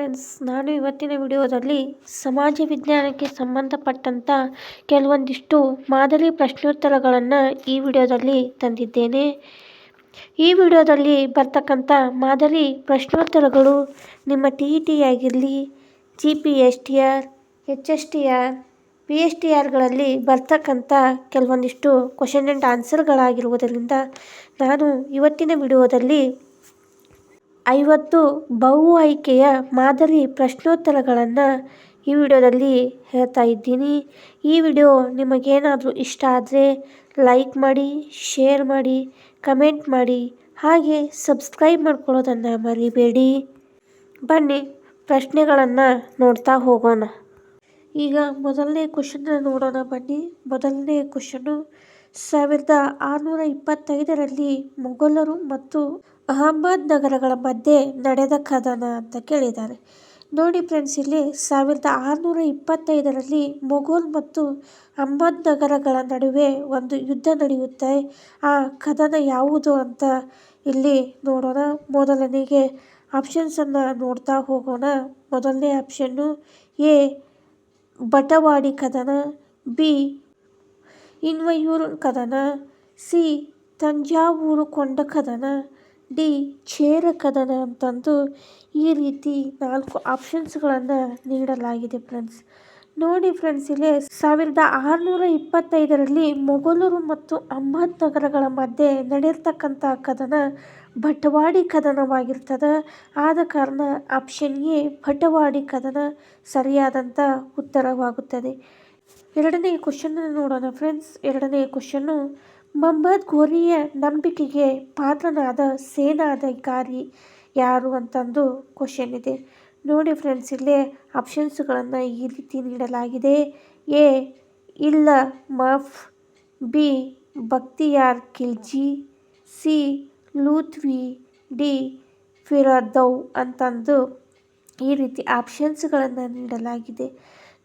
Friends, ನಾನು ಇವತ್ತಿನ ವಿಡಿಯೋದಲ್ಲಿ ಸಮಾಜ ವಿಜ್ಞಾನಕ್ಕೆ ಸಂಬಂಧಪಟ್ಟಂಥ ಕೆಲವೊಂದಿಷ್ಟು ಮಾದರಿ ಪ್ರಶ್ನೋತ್ತರಗಳನ್ನು ಈ ವಿಡಿಯೋದಲ್ಲಿ ತಂದಿದ್ದೇನೆ. ಈ ವಿಡಿಯೋದಲ್ಲಿ ಬರ್ತಕ್ಕಂಥ ಮಾದರಿ ಪ್ರಶ್ನೋತ್ತರಗಳು ನಿಮ್ಮ TET ಆಗಿರಲಿ, GPSTR, HSTR, PSTRಗಳಲ್ಲಿ ಬರ್ತಕ್ಕಂಥ ಕೆಲವೊಂದಿಷ್ಟು ಕ್ವಶನ್ ಆ್ಯಂಡ್ ಆನ್ಸರ್ಗಳಾಗಿರುವುದರಿಂದ ನಾನು ಇವತ್ತಿನ ವಿಡಿಯೋದಲ್ಲಿ 50 ಬಹು ಆಯ್ಕೆಯ ಮಾದರಿ ಪ್ರಶ್ನೋತ್ತರಗಳನ್ನು ಈ ವಿಡಿಯೋದಲ್ಲಿ ಹೇಳ್ತಾ ಇದ್ದೀನಿ. ಈ ವಿಡಿಯೋ ನಿಮಗೇನಾದರೂ ಇಷ್ಟ ಆದರೆ ಲೈಕ್ ಮಾಡಿ, ಶೇರ್ ಮಾಡಿ, ಕಮೆಂಟ್ ಮಾಡಿ, ಹಾಗೆ ಸಬ್ಸ್ಕ್ರೈಬ್ ಮಾಡ್ಕೊಳ್ಳೋದನ್ನು ಮರಿಬೇಡಿ. ಬನ್ನಿ ಪ್ರಶ್ನೆಗಳನ್ನು ನೋಡ್ತಾ ಹೋಗೋಣ. ಈಗ ಮೊದಲನೇ ಕ್ವಶನ್ನ ನೋಡೋಣ ಬನ್ನಿ. ಮೊದಲನೇ ಕ್ವಶನ್ನು 1625ರಲ್ಲಿ ಮೊಘಲರು ಮತ್ತು ಅಹಮದ್ ನಗರಗಳ ಮಧ್ಯೆ ನಡೆದ ಕದನ ಅಂತ ಕೇಳಿದ್ದಾರೆ. ನೋಡಿ ಫ್ರೆಂಡ್ಸ್, ಇಲ್ಲಿ 1625ರಲ್ಲಿ ಮೊಘಲ್ ಮತ್ತು ಅಹಮದ್ ನಗರಗಳ ನಡುವೆ ಒಂದು ಯುದ್ಧ ನಡೆಯುತ್ತೆ. ಆ ಕದನ ಯಾವುದು ಅಂತ ಇಲ್ಲಿ ನೋಡೋಣ. ಮೊದಲನೆಗೆ ಆಪ್ಷನ್ಸನ್ನು ನೋಡ್ತಾ ಹೋಗೋಣ. ಮೊದಲನೇ ಆಪ್ಷನ್ನು ಎ ಬಟವಾಡಿ ಕದನ, ಬಿ ಇನ್ವಯೂರು ಕದನ, ಸಿ ತಂಜಾವೂರು ಕೊಂಡ ಕದನ, ಡಿ ಚೇರ ಕದನ ಅಂತಂದು ಈ ರೀತಿ 4 ಆಪ್ಷನ್ಸ್ಗಳನ್ನು ನೀಡಲಾಗಿದೆ ಫ್ರೆಂಡ್ಸ್. ನೋಡಿ ಫ್ರೆಂಡ್ಸ್, ಇಲ್ಲಿ 1625ರಲ್ಲಿ ಮೊಘಲರು ಮತ್ತು ಅಹಮದ್ ನಗರಗಳ ಮಧ್ಯೆ ನಡೆರ್ತಕ್ಕಂಥ ಕದನ ಬಟವಾಡಿ ಕದನವಾಗಿರ್ತದೆ. ಆದ ಕಾರಣ ಆಪ್ಷನ್ ಎ ಬಟವಾಡಿ ಕದನ ಸರಿಯಾದಂಥ ಉತ್ತರವಾಗುತ್ತದೆ. ಎರಡನೇ ಕ್ವಶನ್ನ ನೋಡೋಣ ಫ್ರೆಂಡ್ಸ್. ಎರಡನೇ ಕ್ವಶನ್ನು ಮೊಹಮ್ಮದ್ ಘೋರಿಯ ನಂಬಿಕೆಗೆ ಪಾತ್ರನಾದ ಸೇನಾಧಿಕಾರಿ ಯಾರು ಅಂತಂದು ಕ್ವಶನ್ ಇದೆ. ನೋಡಿ ಫ್ರೆಂಡ್ಸ್, ಇಲ್ಲೇ ಆಪ್ಷನ್ಸ್ಗಳನ್ನು ಈ ರೀತಿ ನೀಡಲಾಗಿದೆ. ಎ ಇಲ್ಲ ಮಫ್, ಬಿ ಬಕ್ತಿಯಾರ್ ಖಿಲ್ಜಿ, ಸಿ ಲೂತ್ವಿ, ಡಿ ಫಿರಾದೌ ಅಂತಂದು ಈ ರೀತಿ ಆಪ್ಷನ್ಸ್ಗಳನ್ನು ನೀಡಲಾಗಿದೆ.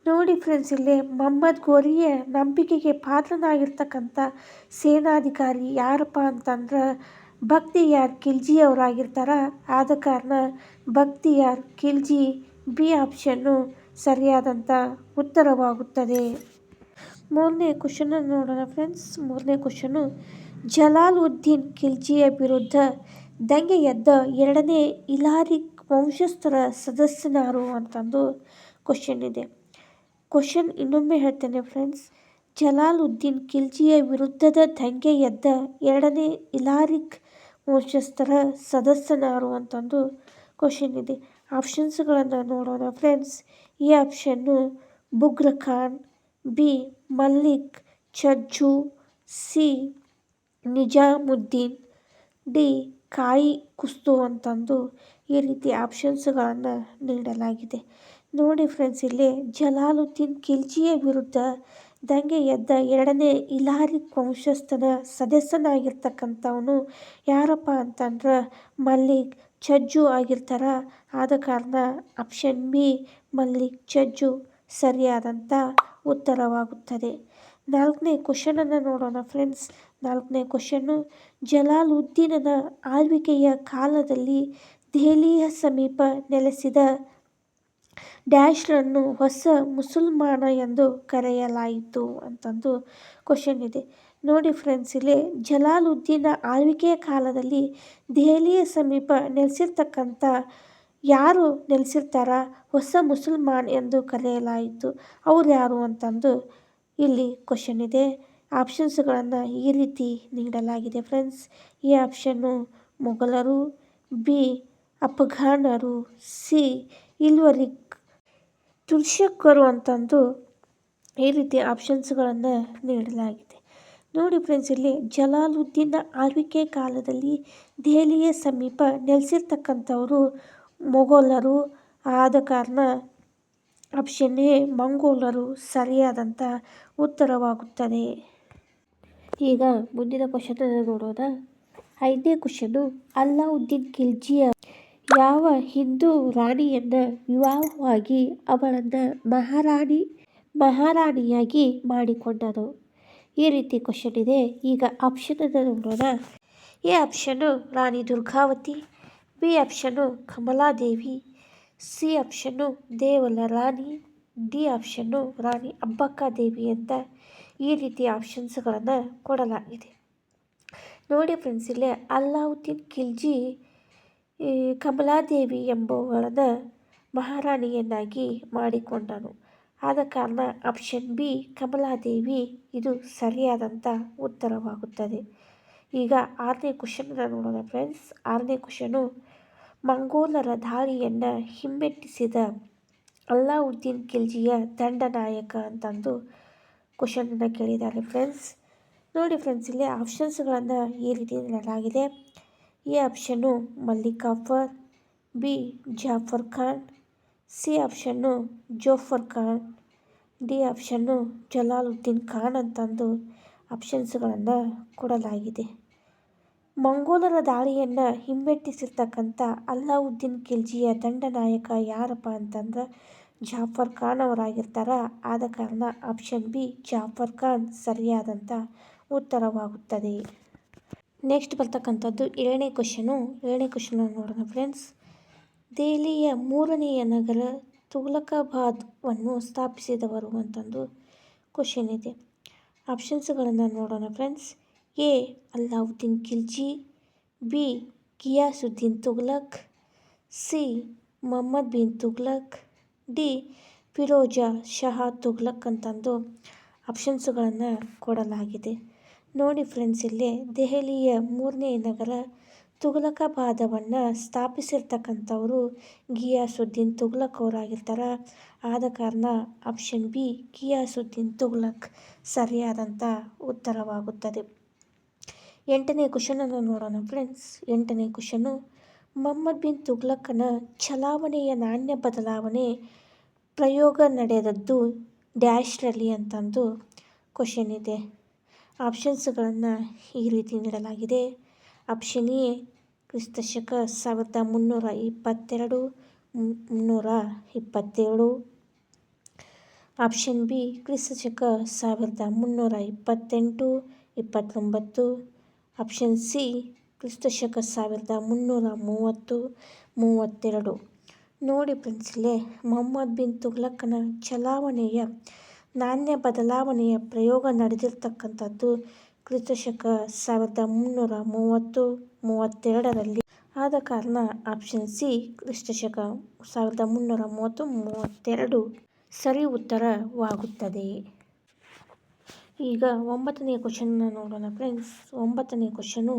ನೋಡಿ ಫ್ರೆಂಡ್ಸ್, ಇಲ್ಲಿ ಮೊಹಮ್ಮದ್ ಘೋರಿಯ ನಂಬಿಕೆಗೆ ಪಾತ್ರನಾಗಿರ್ತಕ್ಕಂಥ ಸೇನಾಧಿಕಾರಿ ಯಾರಪ್ಪ ಅಂತಂದ್ರೆ ಬಕ್ತಿಯಾರ್ ಖಿಲ್ಜಿ ಅವರಾಗಿರ್ತಾರ. ಆದ ಕಾರಣ ಬಕ್ತಿಯಾರ್ ಖಿಲ್ಜಿ ಬಿ ಆಪ್ಷನ್ನು ಸರಿಯಾದಂಥ ಉತ್ತರವಾಗುತ್ತದೆ. ಮೂರನೇ ಕ್ವಶನ್ನ ನೋಡೋಣ ಫ್ರೆಂಡ್ಸ್. ಮೂರನೇ ಕ್ವಶನ್ನು ಜಲಾಲುದ್ದೀನ್ ಖಿಲ್ಜಿಯ ವಿರುದ್ಧ ದಂಗೆ ಎದ್ದ ಎರಡನೇ ಇಲಾರಿಕ್ ವಂಶಸ್ಥರ ಸದಸ್ಯನಾರು ಅಂತಂದು ಕ್ವಶನ್ ಇದೆ. ಕ್ವಶನ್ ಇನ್ನೊಮ್ಮೆ ಹೇಳ್ತೇನೆ ಫ್ರೆಂಡ್ಸ್. ಜಲಾಲುದ್ದೀನ್ ಖಿಲ್ಜಿಯ ವಿರುದ್ಧದ ದಂಗೆ ಎದ್ದ ಎರಡನೇ ಇಲಾರಿಕ್ ವಂಶಸ್ಥರ ಸದಸ್ಯನಾರು ಅಂತಂದು ಕ್ವಶನ್ ಇದೆ. ಆಪ್ಷನ್ಸ್ಗಳನ್ನು ನೋಡೋಣ ಫ್ರೆಂಡ್ಸ್. ಈ option Bughra Khan, B Malik Chajju, C Nizamuddin, D Kai Khusrau ಅಂತಂದು ಈ ರೀತಿ ಆಪ್ಷನ್ಸ್ಗಳನ್ನು ನೀಡಲಾಗಿದೆ. ನೋಡಿ ಫ್ರೆಂಡ್ಸ್, ಇಲ್ಲಿ ಜಲಾಲುದ್ದೀನ್ ಖಿಲ್ಜಿಯ ವಿರುದ್ಧ ದಂಗೆ ಎದ್ದ ಎರಡನೇ ಇಲಾರಿಕ್ ವಂಶಸ್ಥನ ಸದಸ್ಯನಾಗಿರ್ತಕ್ಕಂಥವನು ಯಾರಪ್ಪ ಅಂತಂದ್ರೆ ಮಲ್ಲಿಕ್ ಚಜ್ಜು ಆಗಿರ್ತಾರ. ಆದ ಕಾರಣ ಆಪ್ಷನ್ ಬಿ ಮಲ್ಲಿಕ್ ಚಜ್ಜು ಸರಿಯಾದಂಥ ಉತ್ತರವಾಗುತ್ತದೆ. ನಾಲ್ಕನೇ ಕ್ವಶನನ್ನು ನೋಡೋಣ ಫ್ರೆಂಡ್ಸ್. ನಾಲ್ಕನೇ ಕ್ವಶನ್ನು ಜಲಾಲುದ್ದೀನನ ಆಳ್ವಿಕೆಯ ಕಾಲದಲ್ಲಿ ದೆಹಲಿಯ ಸಮೀಪ ನೆಲೆಸಿದ ಡ್ಯಾಶ್ರನ್ನು ಹೊಸ ಮುಸಲ್ಮಾನ ಎಂದು ಕರೆಯಲಾಯಿತು ಅಂತಂದು ಕ್ವಶನ್ ಇದೆ. ನೋಡಿ ಫ್ರೆಂಡ್ಸ್, ಇಲ್ಲಿ ಜಲಾಲುದ್ದೀನ ಆಳ್ವಿಕೆಯ ಕಾಲದಲ್ಲಿ ದೆಹಲಿಯ ಸಮೀಪ ನೆಲೆಸಿರ್ತಕ್ಕಂಥ ಯಾರು ನೆಲೆಸಿರ್ತಾರ ಹೊಸ ಮುಸಲ್ಮಾನ್ ಎಂದು ಕರೆಯಲಾಯಿತು. ಅವ್ರು ಯಾರು ಅಂತಂದು ಇಲ್ಲಿ ಕ್ವಶನ್ ಇದೆ. ಆಪ್ಷನ್ಸ್ಗಳನ್ನು ಈ ರೀತಿ ನೀಡಲಾಗಿದೆ ಫ್ರೆಂಡ್ಸ್. ಈ ಆಪ್ಷನ್ನು ಮೊಘಲರು, ಬಿ ಅಫ್ಘಾನರು, ಸಿ ಇಲ್ವರಿಕ್ ತುರ್ಷಕರು ಅಂತಂದು ಈ ರೀತಿ ಆಪ್ಷನ್ಸ್ಗಳನ್ನು ನೀಡಲಾಗಿದೆ. ನೋಡಿ ಫ್ರೆಂಡ್ಸ್, ಇಲ್ಲಿ ಜಲಾಲುದ್ದೀನ ಆಳ್ವಿಕೆ ಕಾಲದಲ್ಲಿ ದೆಹಲಿಯ ಸಮೀಪ ನೆಲೆಸಿರ್ತಕ್ಕಂಥವರು ಮೊಘಲರು. ಆದ ಕಾರಣ ಆಪ್ಷನ್ ಎ ಮಂಗೋಲರು ಸರಿಯಾದಂಥ ಉತ್ತರವಾಗುತ್ತದೆ. ಈಗ ಮುಂದಿನ ಕ್ವಶನನ್ನು ನೋಡೋಣ. 5ನೇ ಕ್ವಶನ್ನು ಅಲ್ಲಾವುದ್ದೀನ್ ಖಿಲ್ಜಿಯ ಯಾವ ಹಿಂದೂ ರಾಣಿಯನ್ನು ವಿವಾಹವಾಗಿ ಅವಳನ್ನು ಮಹಾರಾಣಿಯಾಗಿ ಮಾಡಿಕೊಂಡನು? ಈ ರೀತಿ ಕ್ವಶನ್ ಇದೆ. ಈಗ ಆಪ್ಷನನ್ನು ನೋಡೋಣ. A option Rani Durgavati, B option Kamaladevi, C option Deval Rani, D option Rani Abbakka Devi ಅಂತ ಈ ರೀತಿಯ ಆಪ್ಷನ್ಸ್ಗಳನ್ನು ಕೊಡಲಾಗಿದೆ. ನೋಡಿ ಫ್ರೆಂಡ್ಸ್, ಇಲ್ಲೇ ಅಲ್ಲಾವುದ್ದೀನ್ ಖಿಲ್ಜಿ ಕಮಲಾದೇವಿ ಎಂಬುವಳನ್ನು ಮಹಾರಾಣಿಯನ್ನಾಗಿ ಮಾಡಿಕೊಂಡನು. ಆದ ಕಾರಣ ಆಪ್ಷನ್ ಬಿ ಕಮಲಾದೇವಿ ಇದು ಸರಿಯಾದಂಥ ಉತ್ತರವಾಗುತ್ತದೆ. ಈಗ 6ನೇ ಕ್ವಶನ್ನ ನೋಡೋಣ ಫ್ರೆಂಡ್ಸ್. 6ನೇ ಕ್ವಶನು, ಮಂಗೋಲರ ದಾಳಿಯನ್ನು ಹಿಮ್ಮೆಟ್ಟಿಸಿದ ಅಲ್ಲಾವುದ್ದೀನ್ ಖಿಲ್ಜಿಯ ದಂಡನಾಯಕ ಅಂತಂದು ಕ್ವಶನನ್ನು ಕೇಳಿದ್ದಾರೆ ಫ್ರೆಂಡ್ಸ್. ನೋಡಿ ಫ್ರೆಂಡ್ಸ್, ಇಲ್ಲಿ ಆಪ್ಷನ್ಸ್ಗಳನ್ನು ಈ ರೀತಿ ನೀಡಲಾಗಿದೆ. A option Malik Kafur, B Jafar Khan, C option Zafar Khan, D option Jalaluddin Khan ಅಂತಂದು ಆಪ್ಷನ್ಸ್ಗಳನ್ನು ಕೊಡಲಾಗಿದೆ. ಮಂಗೋಲರ ದಾಳಿಯನ್ನು ಹಿಮ್ಮೆಟ್ಟಿಸಿರ್ತಕ್ಕಂಥ ಅಲ್ಲಾವುದ್ದೀನ್ ಖಿಲ್ಜಿಯ ದಂಡನಾಯಕ ಯಾರಪ್ಪ ಅಂತಂದ್ರೆ ಜಾಫರ್ ಖಾನ್ ಅವರಾಗಿರ್ತಾರೆ. ಆದ ಕಾರಣ ಆಪ್ಷನ್ ಬಿ ಜಾಫರ್ ಖಾನ್ ಸರಿಯಾದಂಥ ಉತ್ತರವಾಗುತ್ತದೆ. ನೆಕ್ಸ್ಟ್ ಬರ್ತಕ್ಕಂಥದ್ದು 7ನೇ ಕ್ವಶನು. 7ನೇ ಕ್ವಶನ್ ನೋಡೋಣ ಫ್ರೆಂಡ್ಸ್. ದೆಹಲಿಯ 3ನೆಯ ನಗರ ತುಘಲಕಾಬಾದ್ವನ್ನು ಸ್ಥಾಪಿಸಿದವರು ಅಂತಂದು ಕ್ವಶನ್ ಇದೆ. ಆಪ್ಷನ್ಸ್ಗಳನ್ನು ನೋಡೋಣ friends. A Alauddin Khilji, B Ghiyasuddin Tughlaq, C Mohammed bin Tughlaq, D Firoz Shah Tughlaq ಅಂತಂದು ಆಪ್ಷನ್ಸ್ಗಳನ್ನು ಕೊಡಲಾಗಿದೆ. ನೋಡಿ ಫ್ರೆಂಡ್ಸ್, ಇಲ್ಲಿ ದೆಹಲಿಯ 3ನೇ ನಗರ ತುಘಲಕಾಬಾದವನ್ನು ಸ್ಥಾಪಿಸಿರ್ತಕ್ಕಂಥವರು ಗಿಯಾಸುದ್ದೀನ್ ತುಘಲಕ್ ಅವರಾಗಿರ್ತಾರೆ. ಆದ ಕಾರಣ ಆಪ್ಷನ್ ಬಿ ಗಿಯಾಸುದ್ದೀನ್ ತುಘಲಕ್ ಸರಿಯಾದಂಥ ಉತ್ತರವಾಗುತ್ತದೆ. 8ನೇ ಕ್ವಶನನ್ನು ನೋಡೋಣ ಫ್ರೆಂಡ್ಸ್. 8ನೇ ಕ್ವಶನು, ಮೊಹಮ್ಮದ್ ಬಿನ್ ತುಘಲಕನ ಚಲಾವಣೆಯ ನಾಣ್ಯ ಬದಲಾವಣೆ ಪ್ರಯೋಗ ನಡೆದದ್ದು ಡ್ಯಾಶ್ರಲ್ಲಿ ಅಂತಂದು ಕ್ವಶನ್ ಇದೆ. ಆಪ್ಷನ್ಸ್ಗಳನ್ನು ಈ ರೀತಿ ನೀಡಲಾಗಿದೆ. ಆಪ್ಷನ್ ಎ ಕ್ರಿಸ್ತಶಕ 1322, 327. ಆಪ್ಷನ್ ಬಿ ಕ್ರಿಸ್ತಶಕ 1328, 29. ಆಪ್ಷನ್ ಸಿ ಕ್ರಿಸ್ತಶಕ 1330, 32. ನೋಡಿ ಫ್ರೆಂಡ್ಸ್, ಇಲ್ಲೇ ಮೊಹಮ್ಮದ್ ಬಿನ್ ತುಘಲಕನ ಚಲಾವಣೆಯ ನಾಣ್ಯ ಬದಲಾವಣೆಯ ಪ್ರಯೋಗ ನಡೆದಿರ್ತಕ್ಕಂಥದ್ದು ಕ್ರಿಸ್ತಶಕ 1330, 32ರಲ್ಲಿ. ಆದ ಕಾರಣ ಆಪ್ಷನ್ ಸಿ ಕ್ರಿಸ್ತಶಕ 1330, 32 ಸರಿ ಉತ್ತರವಾಗುತ್ತದೆ. ಈಗ 9ನೇ ಕ್ವಶನ್ನ ನೋಡೋಣ ಫ್ರೆಂಡ್ಸ್. 9ನೇ ಕ್ವಶನು,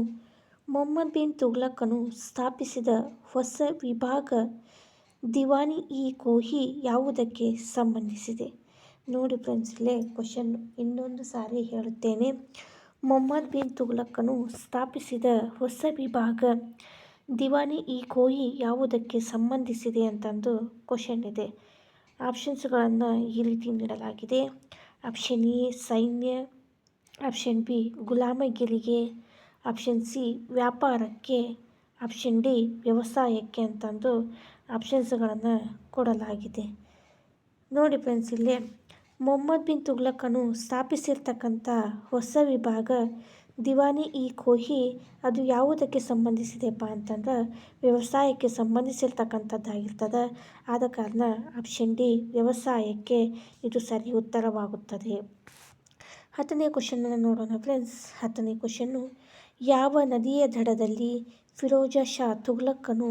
ಮೊಹಮ್ಮದ್ ಬಿನ್ ತುಘಲಕನು ಸ್ಥಾಪಿಸಿದ ಹೊಸ ವಿಭಾಗ ದಿವಾನಿ-ಇ-ಕೋಹಿ ಯಾವುದಕ್ಕೆ ಸಂಬಂಧಿಸಿದೆ? ನೋಡಿ ಫ್ರೆಂಡ್ಸ್, ಇಲ್ಲೇ ಕ್ವಶನ್ ಇನ್ನೊಂದು ಸಾರಿ ಹೇಳುತ್ತೇನೆ. ಮೊಹಮ್ಮದ್ ಬಿನ್ ತುಘಲಕನು ಸ್ಥಾಪಿಸಿದ ಹೊಸ ವಿಭಾಗ ದಿವಾನಿ-ಇ-ಕೋಹಿ ಯಾವುದಕ್ಕೆ ಸಂಬಂಧಿಸಿದೆ ಅಂತಂದು ಕ್ವಶನ್ ಇದೆ. ಆಪ್ಷನ್ಸ್ಗಳನ್ನು ಈ ರೀತಿ ನೀಡಲಾಗಿದೆ. ಆಪ್ಷನ್ ಎ ಸೈನ್ಯ, ಆಪ್ಷನ್ ಬಿ ಗುಲಾಮಗಿರಿಗೆ, ಆಪ್ಷನ್ ಸಿ ವ್ಯಾಪಾರಕ್ಕೆ, ಆಪ್ಷನ್ ಡಿ ವ್ಯವಸಾಯಕ್ಕೆ ಅಂತಂದು ಆಪ್ಷನ್ಸ್ಗಳನ್ನು ಕೊಡಲಾಗಿದೆ. ನೋಡಿ ಫ್ರೆಂಡ್ಸ್, ಇಲ್ಲೇ ಮೊಹಮ್ಮದ್ ಬಿನ್ ತುಘಲಕನು ಸ್ಥಾಪಿಸಿರ್ತಕ್ಕಂಥ ಹೊಸ ವಿಭಾಗ ದಿವಾನಿ-ಇ-ಕೋಹಿ ಅದು ಯಾವುದಕ್ಕೆ ಸಂಬಂಧಿಸಿದೆಪ್ಪ ಅಂತಂದ್ರೆ ವ್ಯವಸಾಯಕ್ಕೆ ಸಂಬಂಧಿಸಿರ್ತಕ್ಕಂಥದ್ದಾಗಿರ್ತದೆ. ಆದ ಕಾರಣ ಆಪ್ಷನ್ ಡಿ ವ್ಯವಸಾಯಕ್ಕೆ ಇದು ಸರಿ ಉತ್ತರವಾಗುತ್ತದೆ. 10ನೇ ಕ್ವಶನನ್ನು ನೋಡೋಣ ಫ್ರೆಂಡ್ಸ್. 10ನೇ ಕ್ವಶನ್ನು, ಯಾವ ನದಿಯ ದಡದಲ್ಲಿ ಫಿರೋಜ ಶಾ ತುಘಲಕನು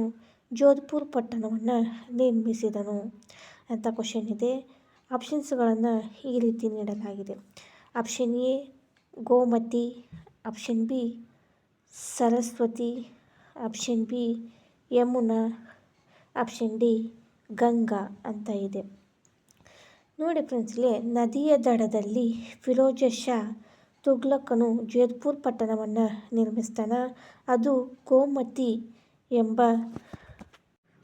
ಜೋಧ್ಪುರ್ ಪಟ್ಟಣವನ್ನು ನಿರ್ಮಿಸಿದನು ಅಂತ ಕ್ವಶನ್ ಇದೆ. ಆಪ್ಷನ್ಸ್ಗಳನ್ನು ಈ ರೀತಿ ನೀಡಲಾಗಿದೆ. Option A Gomti, option B Saraswati, option B Yamuna, option D Ganga ಅಂತ ಇದೆ. ನೋಡಿ ಫ್ರೆಂಡ್ಸ್, ಇಲ್ಲಿ ನದಿಯ ದಡದಲ್ಲಿ ಫಿರೋಜ ಶಾ ತುಘಲಕನು ಜೋಧ್ಪುರ್ ಪಟ್ಟಣವನ್ನು ನಿರ್ಮಿಸ್ತಾನೆ. ಅದು ಗೋಮತಿ